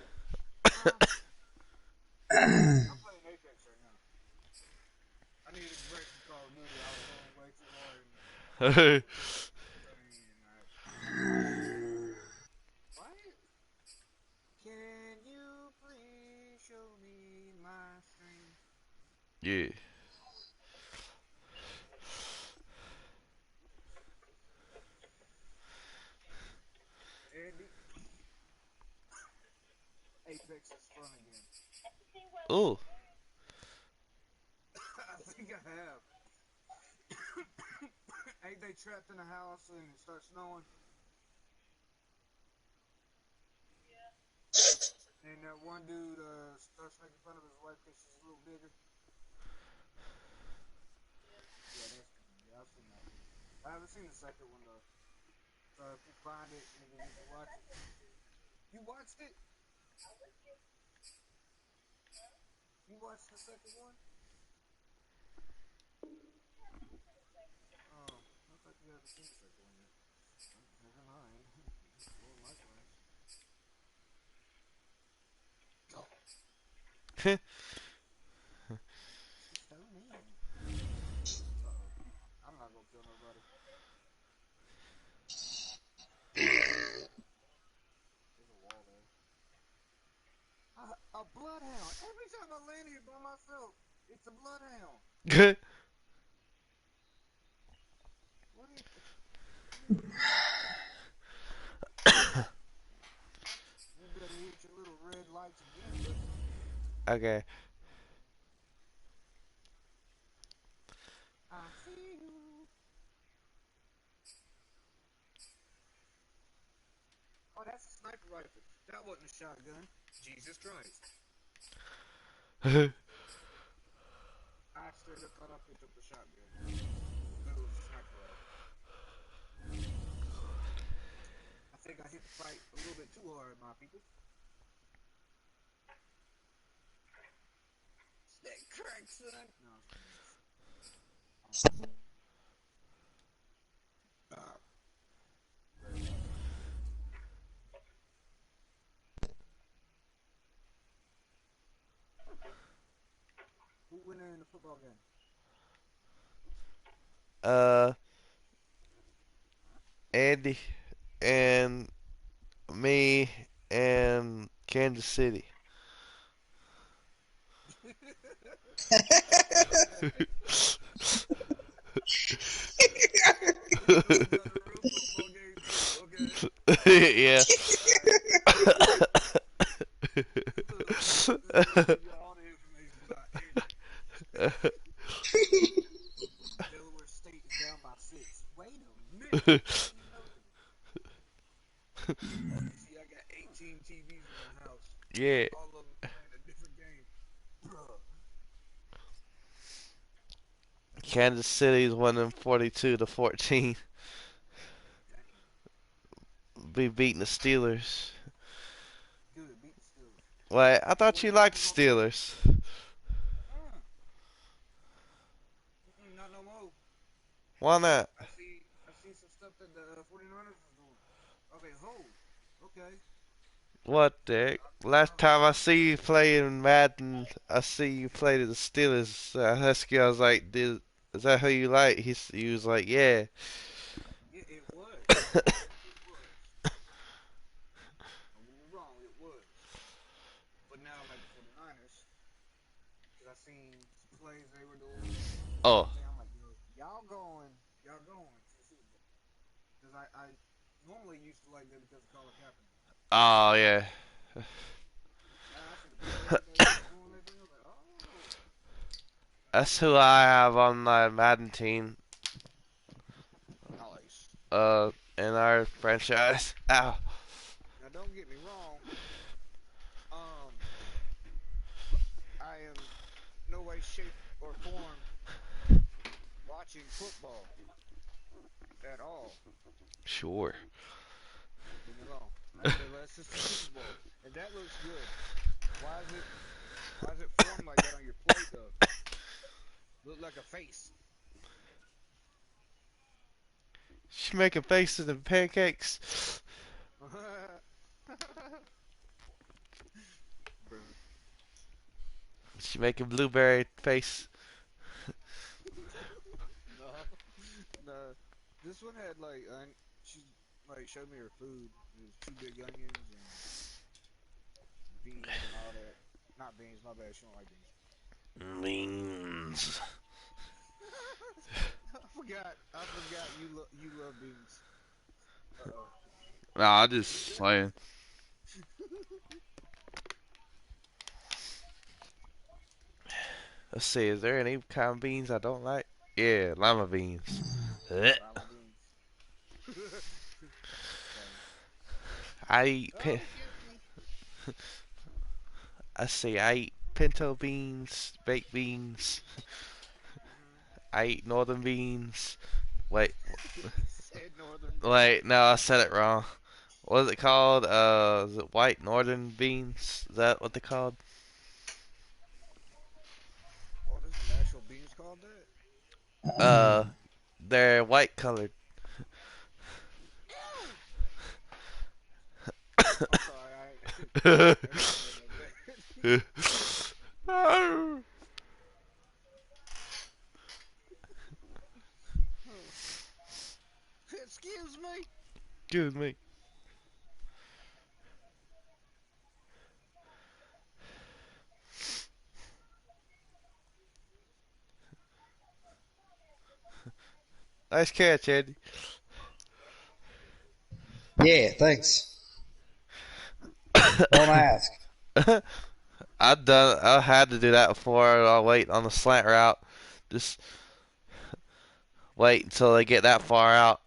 Speaker 10: I'm playing Apex right now. I needed a break from Call of Duty. I was going way too hard. What? Can you please show me my strength?
Speaker 1: Yeah.
Speaker 10: Andy. Apex is fun again.
Speaker 1: Ooh.
Speaker 10: I think I have. Ain't they trapped in a house and it starts snowing? And that one dude starts making fun of his wife because she's a little bigger. Yeah, that's funny. Yeah, I've seen that one. I haven't seen the second one though. So if you find it, maybe we can watch it. You watched it? You watched the second one? Oh, I thought you haven't seen the second one yet. Never mind. Well, likewise. Oh. She's so mean. Uh-oh. I'm not gonna kill nobody. There's a wall there. A bloodhound. Every time I land here by myself, it's a bloodhound.
Speaker 1: Good.
Speaker 10: What is it? You better hit your little red lights again, buddy.
Speaker 1: Okay.
Speaker 10: I see you. Oh, that's a sniper rifle. That wasn't a shotgun. Jesus Christ. I straight up thought I picked up a shotgun. But it was a sniper rifle. I think I hit the fight a little bit too hard, my people. Stay crack, son. No, very loud. Who went in the football game?
Speaker 1: Andy and me and Kansas City. Yeah.
Speaker 10: Delaware State is down by 6. Wait a minute. I didn't know that. See, I got 18 TVs in my house.
Speaker 1: Yeah.
Speaker 10: All of them playing a different game. Bruh.
Speaker 1: Kansas City's winning 42-14. Be beating the Steelers.
Speaker 10: Good, beat the Steelers.
Speaker 1: Wait, I thought you liked the Steelers.
Speaker 10: Not no more.
Speaker 1: Why not?
Speaker 10: I see some stuff that the 49ers is doing. Okay, hold. Okay.
Speaker 1: What the heck? Last time I see you playing Madden, I see you play the Steelers. Husky, I was like, is that who you like? He was like, yeah.
Speaker 10: Yeah, it was. It was. Don't get me wrong, it was. But now I like the 49ers. Because I seen some plays they were doing.
Speaker 1: Oh.
Speaker 10: I'm like, yo, y'all going to the Super Bowl. Because I normally used to like them because of Colin Kaepernick.
Speaker 1: Oh, yeah.
Speaker 10: I see the plays they were doing, everything. I was like, oh.
Speaker 1: That's who I have on my Madden team.
Speaker 10: Nice.
Speaker 1: In our franchise. Ow.
Speaker 10: Now, don't get me wrong. I am no way, shape, or form watching football at all.
Speaker 1: Sure.
Speaker 10: Don't get me wrong. Unless it's the Super Bowl, and that looks good. Why is it formed like that on your plate though? Look like a face.
Speaker 1: She making faces and pancakes. She making blueberry face.
Speaker 10: No. This one had like she like showed me her food. It was 2 big onions and beans and all that. Not beans, my bad. She don't like beans.
Speaker 1: Beans.
Speaker 10: I forgot you love beans. Uh-oh.
Speaker 1: Nah, I just saying. Let's see, is there any kind of beans I don't like? Yeah, lima beans.
Speaker 10: Lima beans.
Speaker 1: I eat I see. I eat pinto beans, baked beans. I eat northern beans. Wait,
Speaker 10: He said northern beans.
Speaker 1: wait. No, I said it wrong. What is it called? Is it white northern beans? Is that what they're called?
Speaker 10: Oh, there's an actual beans called that?
Speaker 1: Uh, they're white colored.
Speaker 10: Ew! I'm sorry, I ain't gonna say nothing bad. Excuse me?
Speaker 1: Excuse me. Nice catch, Andy.
Speaker 3: Yeah, thanks. Don't ask.
Speaker 1: I had to do that before. I'll wait on the slant route. Just wait until they get that far out.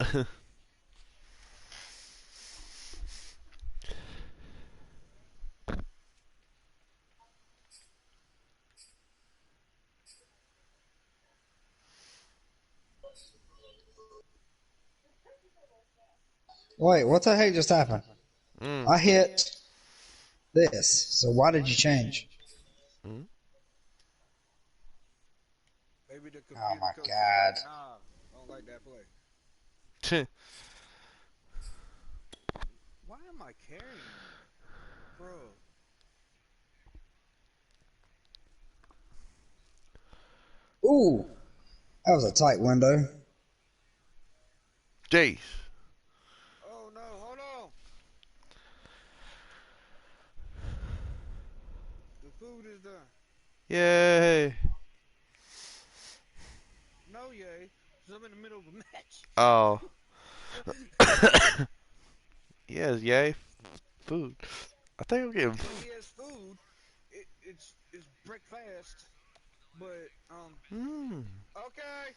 Speaker 3: Wait, what the heck just happened?
Speaker 1: Mm.
Speaker 3: I hit this. So why did you change?
Speaker 1: Mm.
Speaker 10: Maybe the
Speaker 3: Oh
Speaker 10: computer
Speaker 3: my
Speaker 10: coach was like,
Speaker 3: god.
Speaker 10: nah, I don't like that play. Why am I carrying him? Bro.
Speaker 3: Ooh, that was a tight window.
Speaker 1: Jeez.
Speaker 10: Oh no, hold on. The food is done.
Speaker 1: Yay.
Speaker 10: No, yay. Because I'm in the middle of a match.
Speaker 1: Oh. Yes, yay. Food. I think I'm getting.
Speaker 10: Yeah, he has food. It's breakfast. But,
Speaker 1: Mm.
Speaker 10: okay.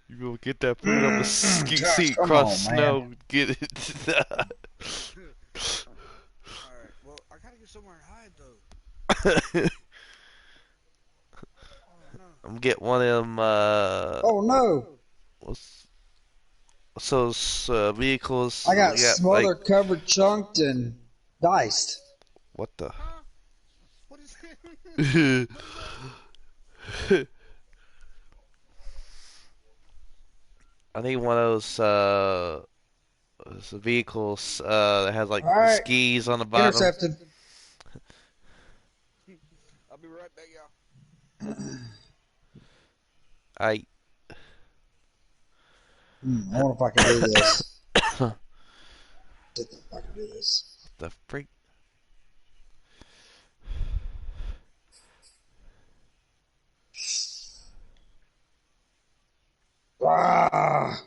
Speaker 1: You go get that food up the
Speaker 3: Gosh,
Speaker 1: seat
Speaker 3: come
Speaker 1: across the
Speaker 3: on, man.
Speaker 1: snow. Get it.
Speaker 10: Alright, well, I gotta get somewhere and hide, though. Oh, no.
Speaker 1: I'm getting one of them.
Speaker 3: Oh no.
Speaker 1: What's those vehicles?
Speaker 3: I got
Speaker 1: Yeah, like
Speaker 3: smothered, covered, chunked, and diced.
Speaker 1: what the?
Speaker 10: Huh? What is it? What is that?
Speaker 1: I need one of those vehicles that has like the
Speaker 3: Alright,
Speaker 1: skis on the bottom.
Speaker 3: intercepted.
Speaker 10: I'll be right back, y'all.
Speaker 1: I
Speaker 3: I wonder if I can do this. I think I can do this.
Speaker 1: the freak.
Speaker 3: Ah.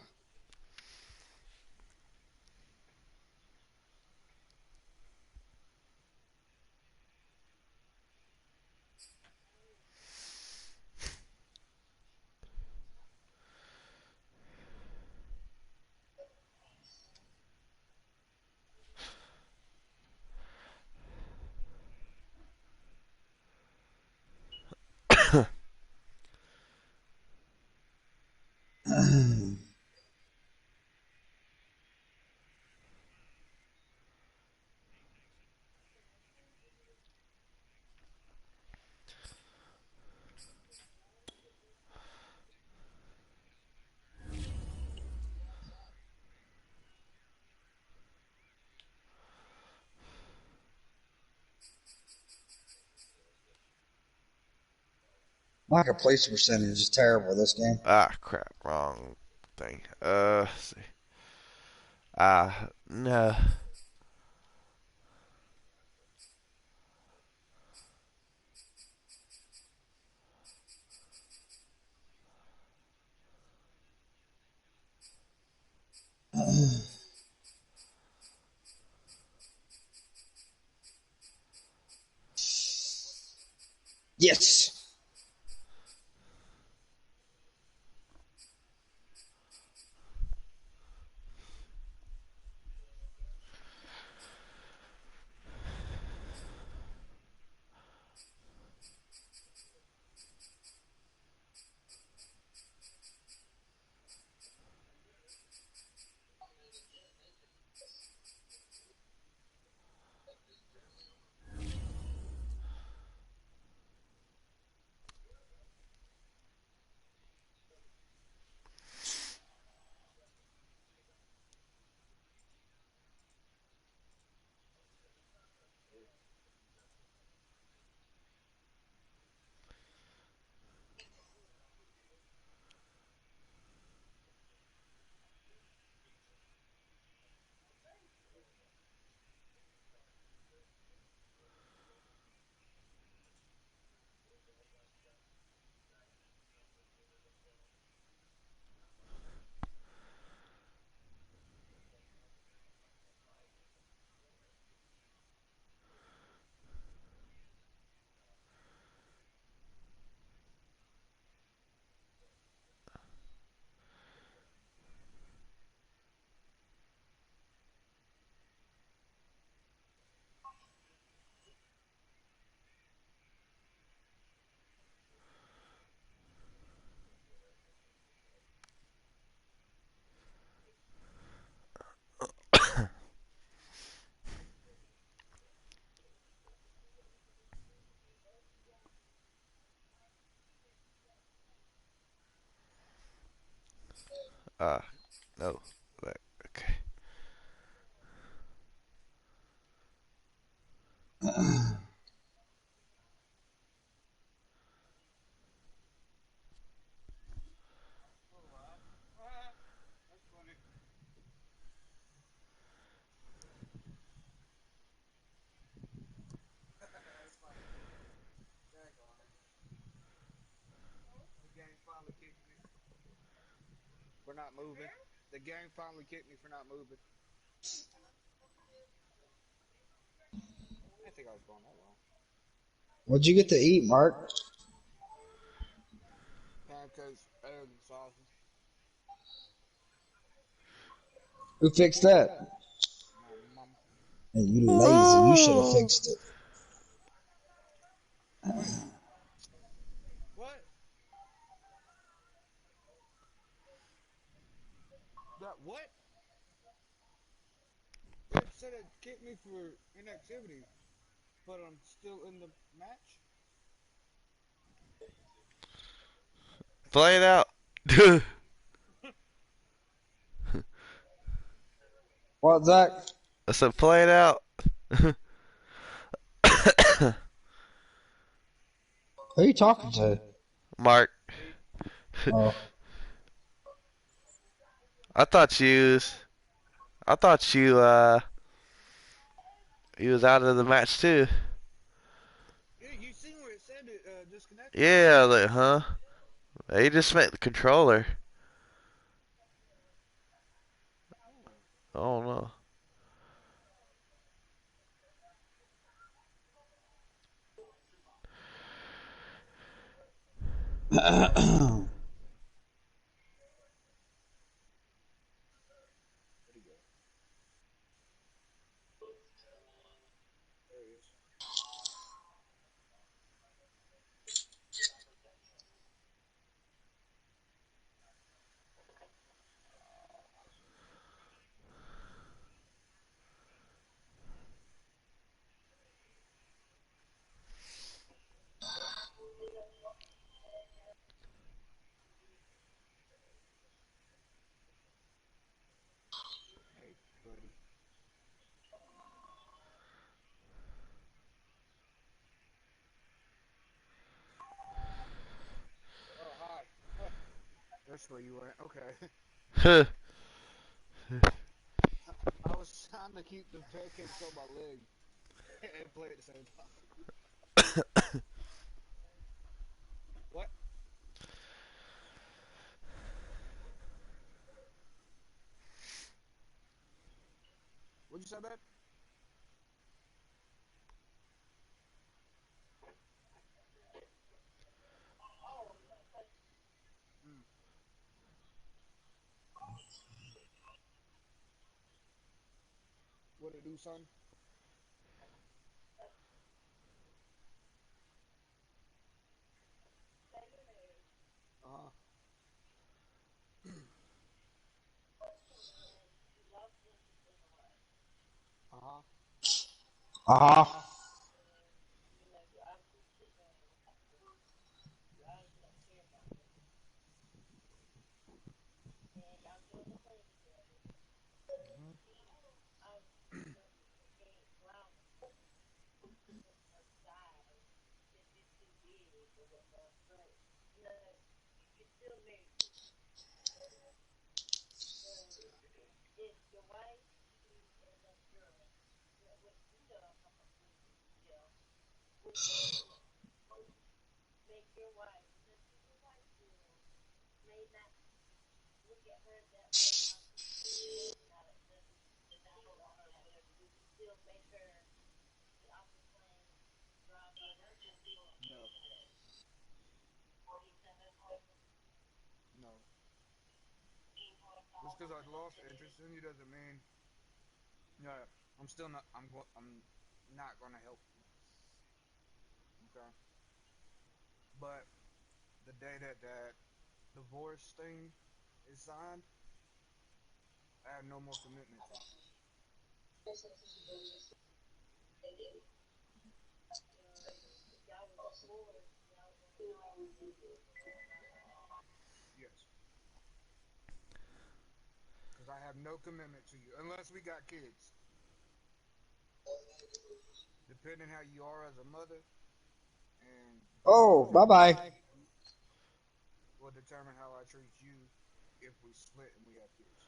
Speaker 3: My completion percentage is terrible this game.
Speaker 1: Ah, crap, wrong thing. Let's see. No.
Speaker 3: Yes.
Speaker 1: No. Okay.
Speaker 10: That's funny. That's funny. Daggone it. The game finally kicked me for not moving. The game finally kicked me for not moving. I didn't think I was going that long.
Speaker 3: What'd you get to eat, Mark?
Speaker 10: Pancakes, eggs, and sausage.
Speaker 3: Who fixed that?
Speaker 10: My mama.
Speaker 3: Hey, you lazy. You should have fixed it.
Speaker 10: Wait, what? That what? It said it kicked me for inactivity, but I'm still in the match.
Speaker 1: Play it out.
Speaker 3: What, Zach?
Speaker 1: I said play it out.
Speaker 3: Who are you talking to?
Speaker 1: Mark.
Speaker 10: Me.
Speaker 3: Oh.
Speaker 1: I thought you was, I thought you was out of the match too.
Speaker 10: Yeah, you seen where it said it disconnected?
Speaker 1: Yeah, like, huh? He just meant the controller. I don't know.
Speaker 10: Where'd he go? There he is. Hey, buddy. Oh, hi. That's where you went. Okay.
Speaker 1: Huh.
Speaker 10: I was trying to keep the pancakes on my leg and play at the same time. What? What'd you say, babe? Mm. What it do, son? Uh-huh. Uh-huh.
Speaker 3: Uh-huh.
Speaker 10: Mm-hmm. No. No. Just because I lost interest in you doesn't mean yeah, I'm still not. I'm not gonna help you. Okay. But the day that divorce thing is signed, I have no more commitment to you. Yes. I have no commitment to you unless we got kids. Depending how you are as a mother and
Speaker 3: Oh, bye bye.
Speaker 10: will determine how I treat you if we split and we have kids.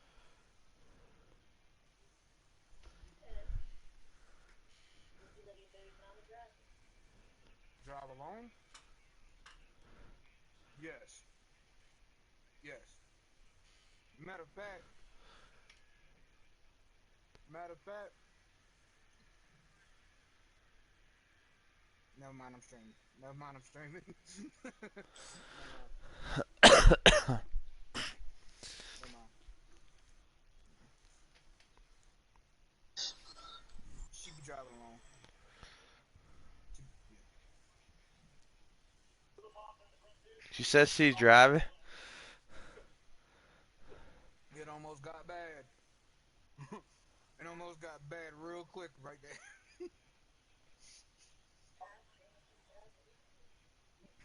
Speaker 10: Drive alone? Yes. Yes. Matter of fact, matter of fact, never mind, I'm streaming. Never mind, I'm streaming. Never mind. Never mind. She be driving alone. Yeah.
Speaker 1: She said she's driving.
Speaker 10: It almost got bad. It almost got bad real quick right there.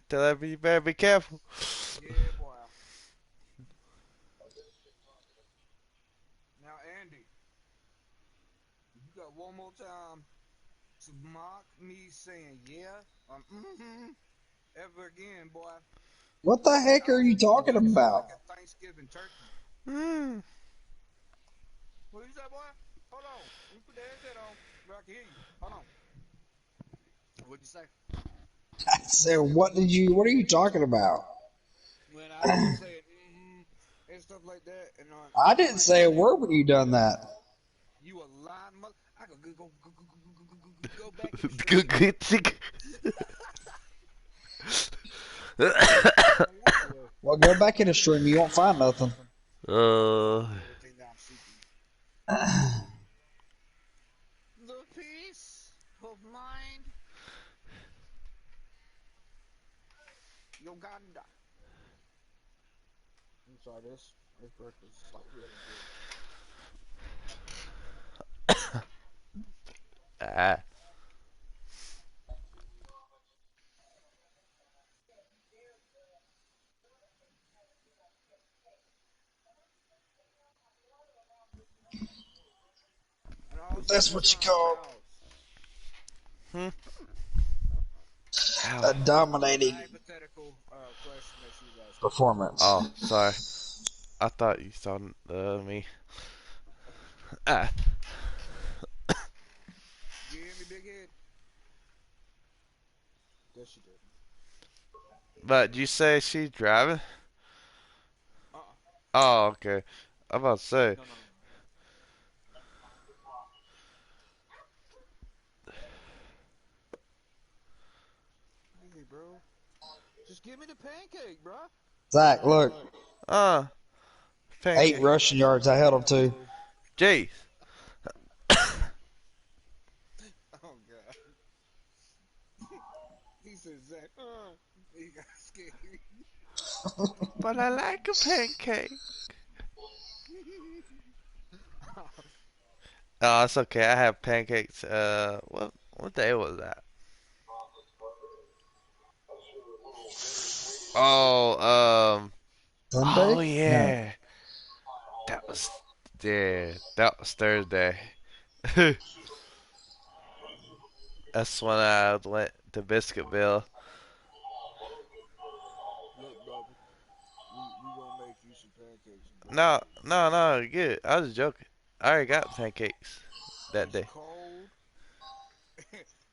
Speaker 1: Tell her you better be careful.
Speaker 10: Yeah, boy. Now, Andy, you got one more time to mock me saying yeah, ever again, boy.
Speaker 3: What the heck
Speaker 10: I
Speaker 3: are
Speaker 10: will
Speaker 3: you talking
Speaker 10: butcher you
Speaker 3: about?
Speaker 10: like a Thanksgiving turkey.
Speaker 1: Mm.
Speaker 10: What you say, boy? Hold on. Let me put the headset on where I can hear you. Hold on. What'd you say?
Speaker 3: So what are you talking about?
Speaker 10: When I be saying and stuff like that, and
Speaker 3: I
Speaker 10: I'm
Speaker 3: didn't
Speaker 10: like,
Speaker 3: say a word when you done that.
Speaker 10: you a lying mother. I could go back in the
Speaker 1: Good,
Speaker 10: stream.
Speaker 1: good, sick.
Speaker 3: Well, go back in the stream. You won't find nothing.
Speaker 1: uh,
Speaker 10: Everything that I'm seeking. The peace of mind. Uganda. I'm sorry, this breakfast is like really good.
Speaker 1: ah.
Speaker 10: And also,
Speaker 3: That's what you
Speaker 10: Deshaun,
Speaker 3: call
Speaker 10: pause.
Speaker 1: Hmm. Ow.
Speaker 3: a dominating
Speaker 10: Hypothetical question that she was asking.
Speaker 3: performance.
Speaker 1: Oh, sorry. I thought you saw me. Ah.
Speaker 10: You hear me, big head? Yes, she did.
Speaker 1: But you say she's driving?
Speaker 10: Uh-uh.
Speaker 1: Oh, okay. I'm about to say.
Speaker 10: No, no, no, no. Hey, bro. Just give me the pancake, bro.
Speaker 3: Zach, look,
Speaker 1: Uh,
Speaker 3: 8
Speaker 1: pancake.
Speaker 3: rushing yards. I held him to.
Speaker 1: Jeez.
Speaker 10: Oh, God. He said, Zach, he got scared.
Speaker 1: But I like a pancake. Oh, it's okay. I have pancakes. What day was that? Oh,
Speaker 3: Sunday?
Speaker 1: oh
Speaker 3: No.
Speaker 1: yeah. That was, yeah, that was Thursday. That's when I went to Biscuitville.
Speaker 10: Look, brother, we gonna make you some pancakes and bring them
Speaker 1: No,
Speaker 10: to you.
Speaker 1: no, no, good. I was joking. I already got pancakes that
Speaker 10: It's
Speaker 1: day.
Speaker 10: cold.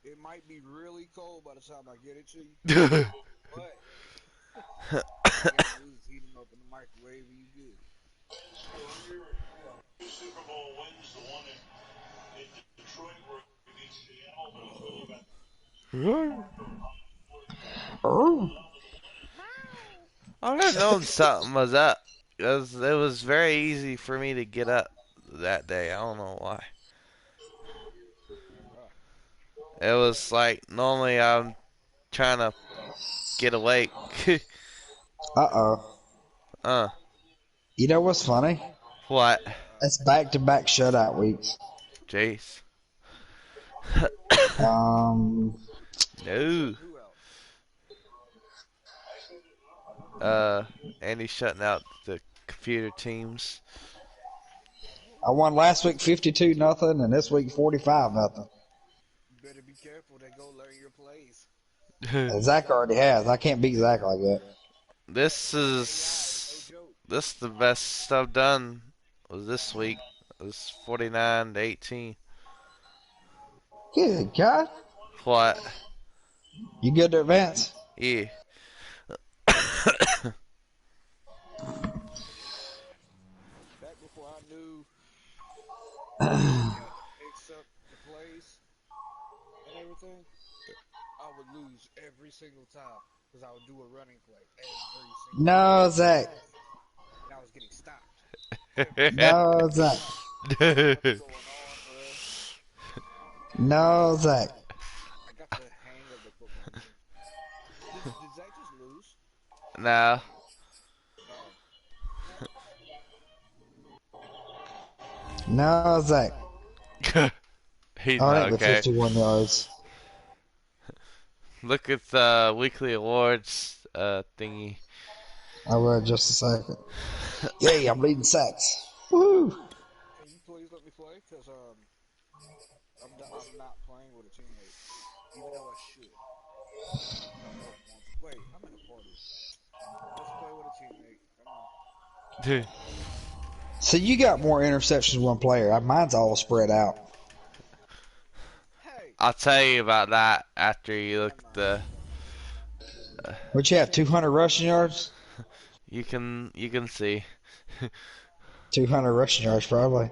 Speaker 10: It might be really cold by the time I get it to you, but all you gotta do is heat them up in the microwave and you good.
Speaker 3: Oh.
Speaker 1: I would have known something was up. It was very easy for me to get up that day. I don't know why.
Speaker 10: Right.
Speaker 1: It was like normally I'm trying to get awake.
Speaker 3: Uh-oh.
Speaker 1: uh,
Speaker 3: You know what's funny?
Speaker 1: what?
Speaker 3: That's back-to-back shutout weeks.
Speaker 1: Jeez.
Speaker 3: Um,
Speaker 1: No.
Speaker 10: Who else?
Speaker 1: Uh, and he's shutting out the computer teams.
Speaker 3: I won last week 52-0, and this week 45-0.
Speaker 10: Better be careful. They go learn your plays.
Speaker 3: Zach already has. I can't beat Zach like that.
Speaker 1: This
Speaker 10: AI is no
Speaker 1: is
Speaker 10: joke.
Speaker 1: this the best I've done was this week. It was 49-18.
Speaker 3: Good God.
Speaker 1: What?
Speaker 3: You good to advance?
Speaker 1: Yeah.
Speaker 10: Back before I knew how to mix up the plays and everything, I would lose every single time because I would do a running play every single time,
Speaker 3: No, Zach.
Speaker 10: and I was getting stopped every single
Speaker 3: No,
Speaker 10: time.
Speaker 3: Zach.
Speaker 10: I don't know what's going on, bro.
Speaker 3: No, Zach.
Speaker 10: I got the hang of the football game. Did Zach just lose?
Speaker 1: No.
Speaker 10: Oh,
Speaker 3: No, Zach.
Speaker 1: He's
Speaker 3: Oh,
Speaker 1: not
Speaker 3: that ain't but
Speaker 1: okay.
Speaker 3: 51 yards.
Speaker 1: Look at the weekly awards thingy.
Speaker 3: I will just a second. Yay, I'm leading sacks. Woo!
Speaker 10: can you please let me play? Cause I'm not playing with a teammate, even though I should. I don't know if I want to. Wait, I'm in a party. Let's play with a teammate. Come on.
Speaker 3: So you got more interceptions than one player. Mine's all spread out.
Speaker 10: Hey,
Speaker 1: I'll tell you about that after you look
Speaker 10: never
Speaker 1: at
Speaker 10: mind.
Speaker 1: the.
Speaker 3: What you have? 200 rushing yards?
Speaker 1: You can see.
Speaker 3: 200 rushing yards, probably.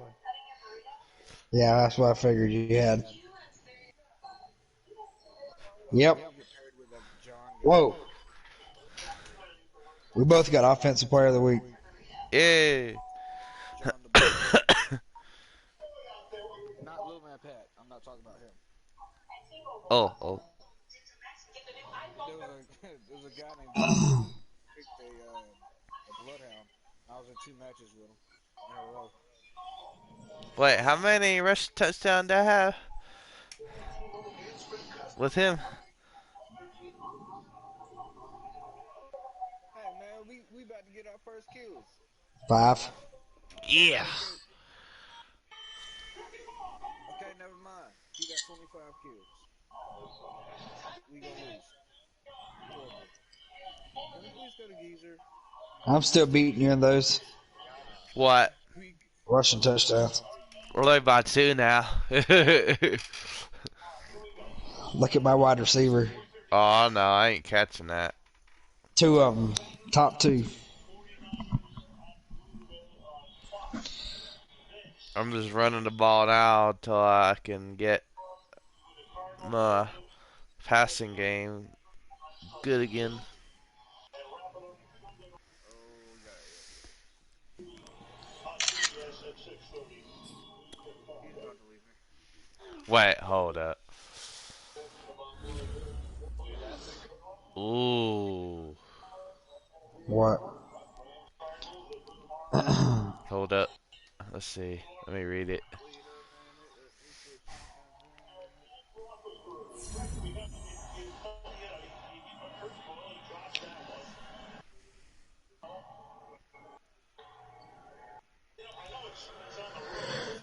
Speaker 3: Yeah, that's what I figured you had. Yep.
Speaker 10: Him get paired with that John guy.
Speaker 3: Whoa. We both got offensive player of the week.
Speaker 1: Yeah.
Speaker 10: John the Bull. Not Lil Man Pat. I'm not talking about him.
Speaker 1: Oh.
Speaker 10: There was a guy named John who picked a bloodhound. I was in 2 matches with him in a row.
Speaker 1: Wait, how many rush touchdowns do I have with him?
Speaker 10: Hey man, we about to get our first kills.
Speaker 3: 5.
Speaker 1: Yeah.
Speaker 10: Okay, okay, never mind. He got 25 kills. We gonna lose. Horrible. Can we please go to Geezer?
Speaker 3: I'm still beating you in those
Speaker 10: God.
Speaker 1: What?
Speaker 10: We
Speaker 3: rushing touchdowns.
Speaker 1: We're only by 2 now.
Speaker 3: Look at my wide receiver.
Speaker 1: Oh no, I ain't catching that.
Speaker 3: 2 of them. Top 2.
Speaker 1: I'm just running the ball now until I can get my passing game good again.
Speaker 10: Oh yeah. He's about to leave me.
Speaker 1: Wait, hold up.
Speaker 10: What was that?
Speaker 1: Ooh.
Speaker 3: What?
Speaker 1: Hold up. Let's see. Let me read it.
Speaker 10: Wait a minute. Let me put you in a minute.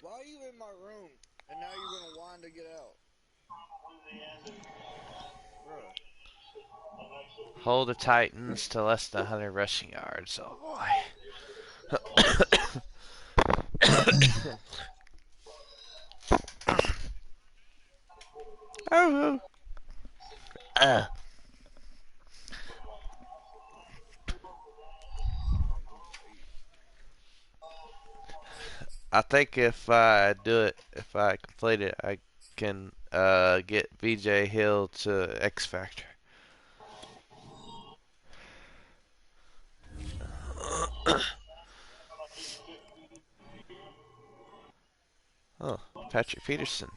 Speaker 10: Why are you in my room? And now you're gonna whine to get out, bruh.
Speaker 1: Hold the Titans to less than 100 rushing yards. Oh boy. Oh. Uh.
Speaker 10: I'm gonna say
Speaker 1: I think if I do it, if I complete it, I can get BJ Hill to X Factor. Oh, Patrick Peterson.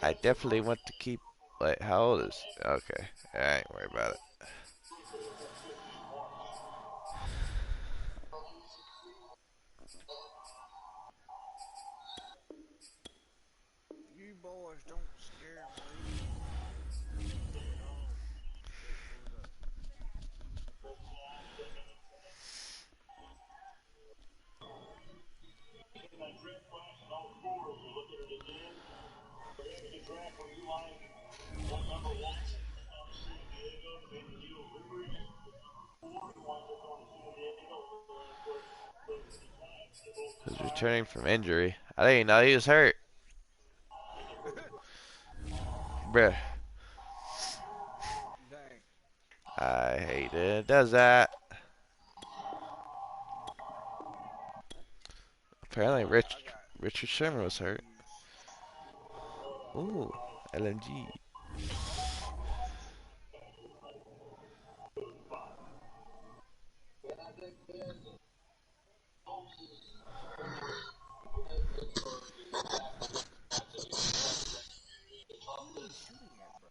Speaker 1: I definitely want to keep. Wait, how old is? Okay, I ain't worried about it.
Speaker 10: you boys don't scare me. Oh, wait, what was that?
Speaker 1: returning from injury. I didn't know he was hurt. Bruh.
Speaker 10: Dang.
Speaker 1: I hate it. Does that. Apparently
Speaker 10: I got
Speaker 1: Richard Sherman was hurt.
Speaker 10: LMGs.
Speaker 1: Ooh, LMG.
Speaker 10: Who are you shooting at, bro?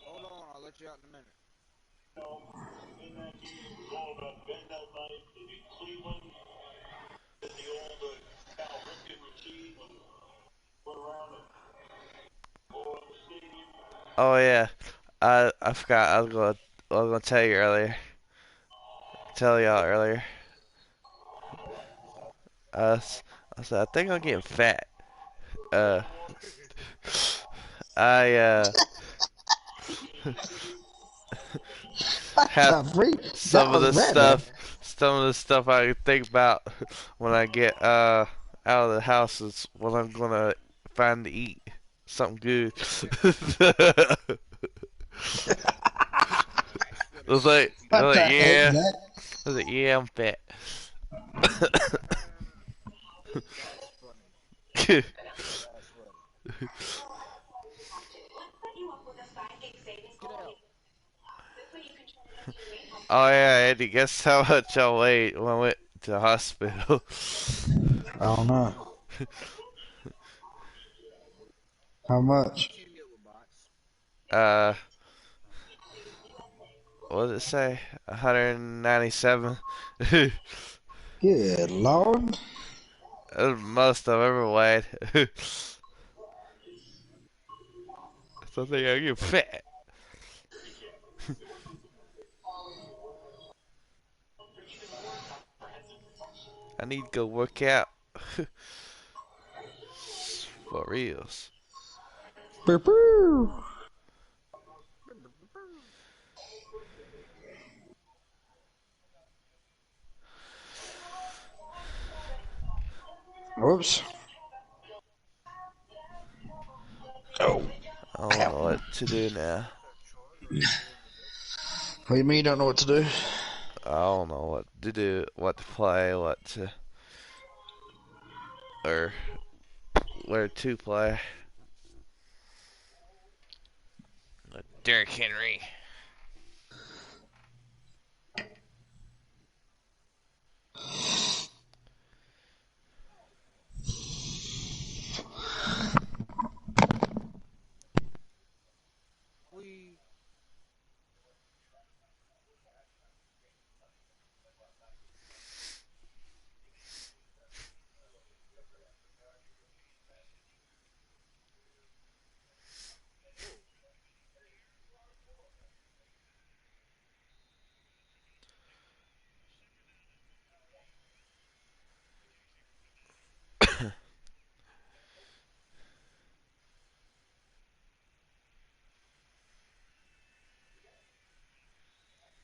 Speaker 10: Hold on, I'll let you out in a minute.
Speaker 1: Oh yeah. I forgot. I was gonna tell you earlier. Tell y'all earlier.
Speaker 10: What's up?
Speaker 1: I said I think I'm getting fat. Uh, I have
Speaker 3: The freak? That
Speaker 1: some of
Speaker 3: was
Speaker 1: the
Speaker 3: Batman.
Speaker 1: stuff. Some of the stuff I think about when I get out of the house is what I'm gonna find to eat. Something good.
Speaker 10: That's
Speaker 1: I
Speaker 10: funny,
Speaker 1: was
Speaker 10: man.
Speaker 1: like,
Speaker 10: You
Speaker 1: I
Speaker 3: What
Speaker 1: was
Speaker 10: eat
Speaker 3: the
Speaker 1: like,
Speaker 10: good.
Speaker 3: heck,
Speaker 1: yeah.
Speaker 3: Zach?
Speaker 1: I was like, yeah, I'm fat.
Speaker 10: That's funny. That's funny. Get out.
Speaker 1: Oh yeah, Eddie, guess how much I weighed when I went to the hospital?
Speaker 3: I don't know. How
Speaker 10: Don't
Speaker 3: much?
Speaker 10: team me up with bots.
Speaker 1: uh, what did it say? 197.
Speaker 3: Good Lord.
Speaker 1: That's the most I've ever weighed. So I think I get fat. I need to go work out. For reals.
Speaker 3: Boo boo. Whoops. Oh,
Speaker 1: I don't
Speaker 3: ow.
Speaker 1: know what to do now.
Speaker 10: What's up, Charlie?
Speaker 3: What do you mean you don't know what to do?
Speaker 1: I don't know what to do, what to play, what to, or where to play. Derrick Henry.
Speaker 10: We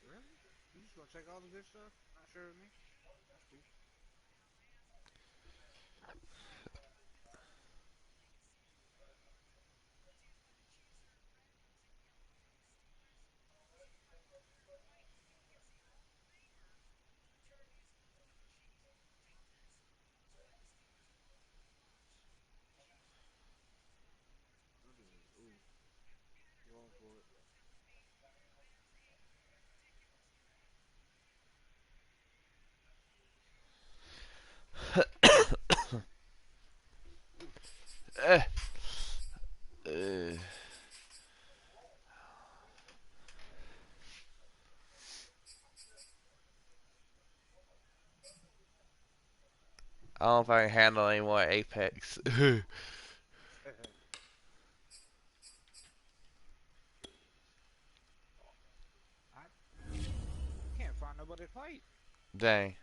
Speaker 10: really? You just gonna take all the good stuff? Not sure of me. That's cool. Look at this. Ooh, going for it. Ooh,
Speaker 1: Eh, uh, I don't know if I can handle any more Apex.
Speaker 10: I can't find nobody to fight.
Speaker 1: Dang.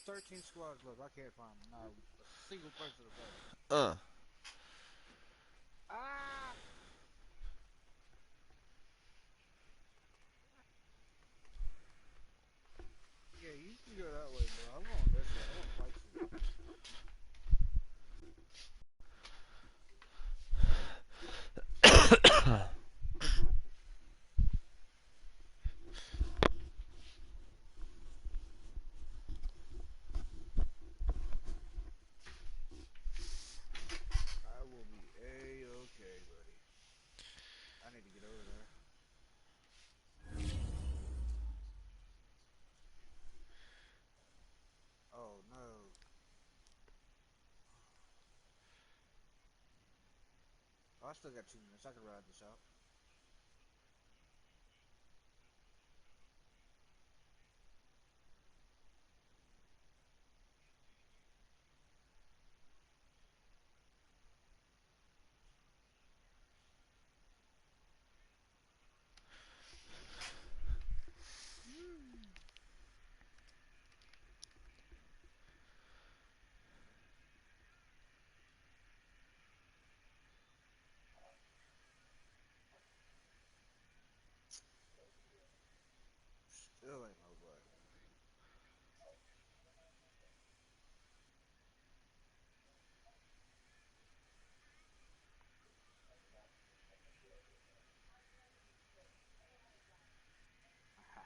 Speaker 10: 13 squads left. I can't find not a single person to play.
Speaker 1: Uh.
Speaker 10: Ah! Yeah, you can go that way, bro. I'm going this way. I want to fight you. I will be A-okay, buddy. I need to get over there. Oh, no. Oh, I still got 2 minutes. I can ride this out. Still ain't nobody. Aha.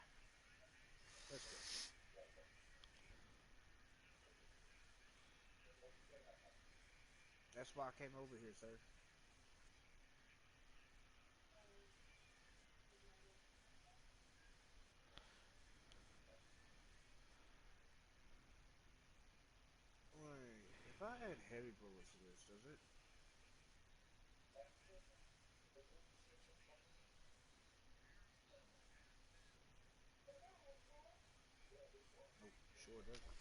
Speaker 10: Let's go. That's why I came over here, sir. Wait, if I add heavy bullets to this, does it? Nope, sure doesn't.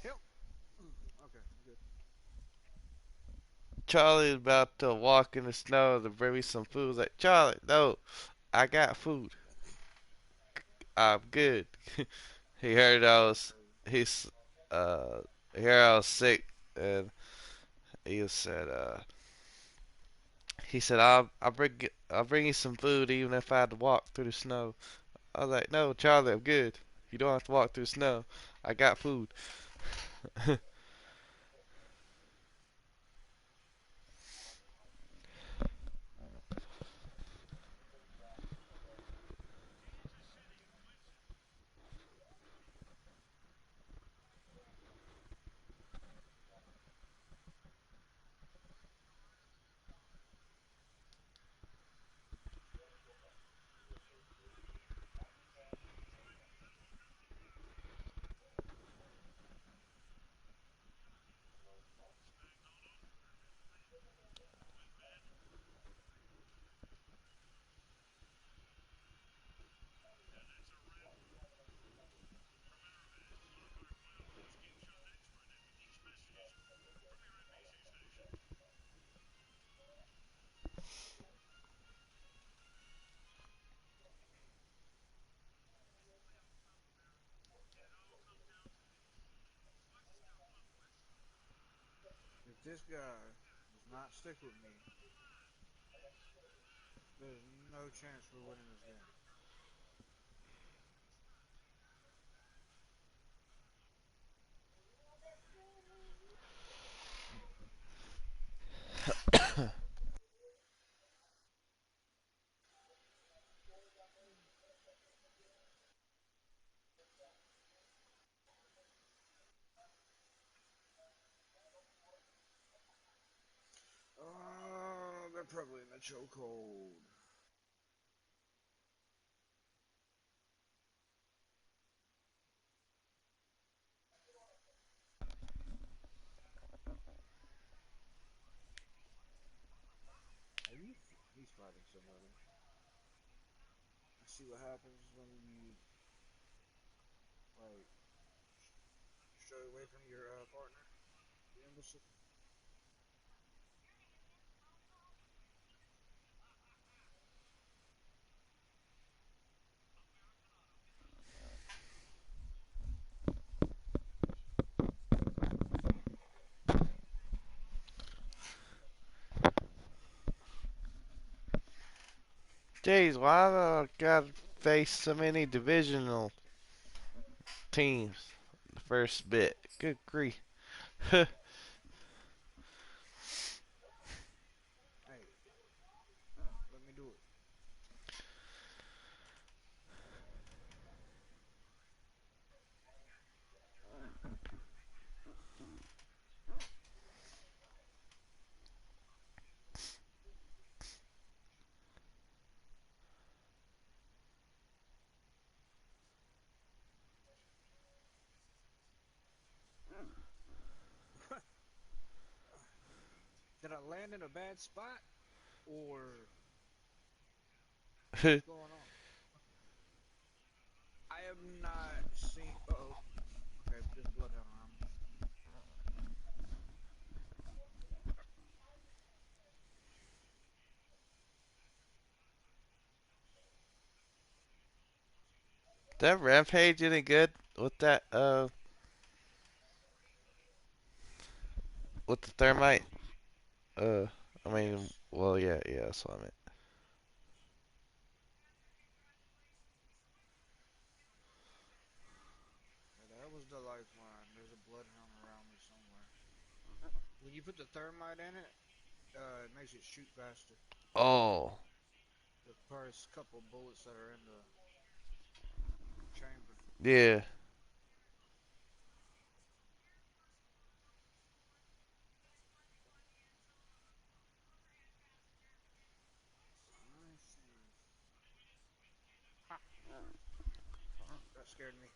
Speaker 10: Help! Okay, I'm good.
Speaker 1: Charlie's about to walk in the snow to bring me some food. Like, Charlie, no, I got food. I'm good. He heard I was he's he heard I was sick, and he said I'll bring you some food even if I had to walk through the snow. I was like, no, Charlie, I'm good. You don't have to walk through the snow. I got food.
Speaker 10: If this guy does not stick with me, there's no chance we're winning this game. Oh, they're probably in the chokehold. Are you? He's fighting somebody. I see what happens when you Like, straight away from your partner, the embassy.
Speaker 1: Jeez, why do I gotta face so many divisional teams? The first bit. Good grief.
Speaker 10: Hey, let me do it. Did I land in a bad spot, or what's going on? I have not seen. Uh oh. Okay, there's bloodhound around me.
Speaker 1: That rampage any good with that with the thermite? Uh I mean
Speaker 10: Yes.
Speaker 1: well yeah, that's what I meant.
Speaker 10: Yeah, that was the lifeline. There's a bloodhound around me somewhere. When you put the thermite in it, it makes it shoot faster.
Speaker 1: Oh.
Speaker 10: The first couple bullets that are in the chamber.
Speaker 1: Yeah.
Speaker 10: I see. Ha! That scared me.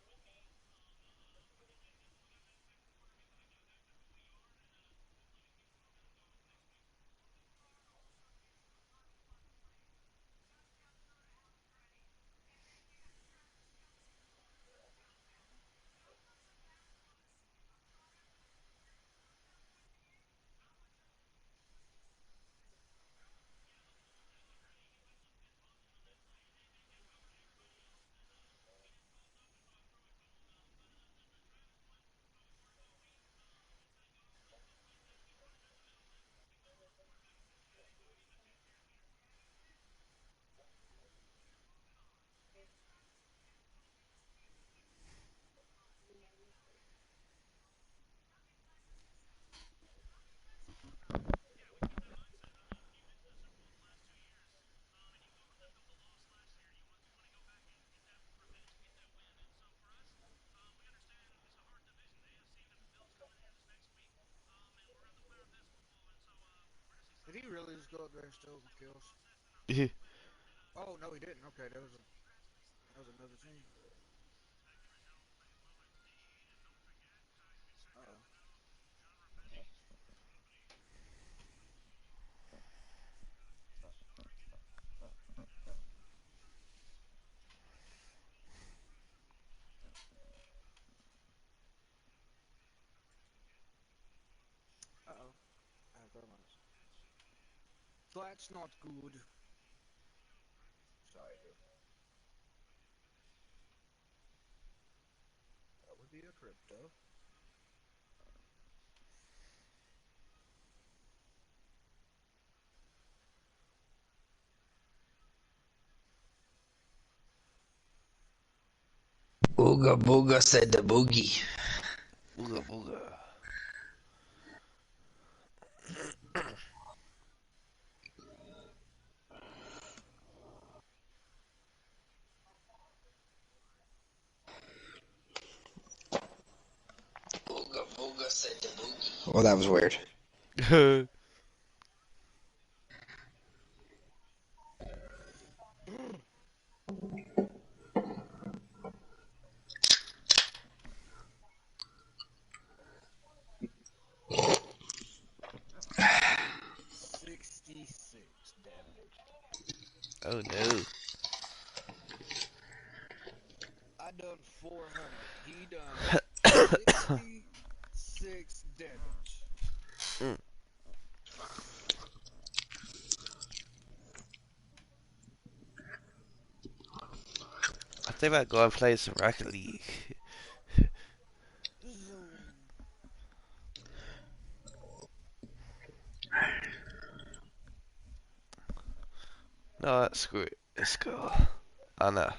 Speaker 10: Did he really just go up there and steal some kills? Oh no, he didn't. Okay, that was another team. Uh oh. Uh oh. I have thermites. That's not good. Cider. That would be a crypto.
Speaker 3: Ooga booga said the boogie.
Speaker 1: Booga booga.
Speaker 3: 'Ooga said the boogie. Well, that was weird.
Speaker 10: 66 damage.
Speaker 1: Oh no.
Speaker 10: I done 400. He done 66 damage.
Speaker 1: Mm. I think I go and play some Rocket League. No, screw it. Let's go. I know.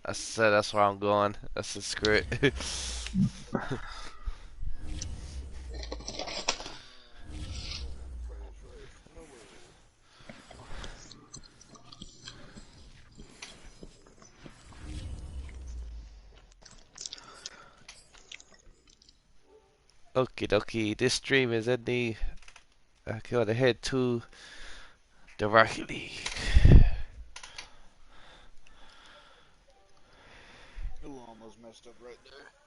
Speaker 1: I said that's where I'm going. That's the script. Okie dokie. This stream is ending. I gotta head to the Rocket League.
Speaker 10: It almost messed up right there.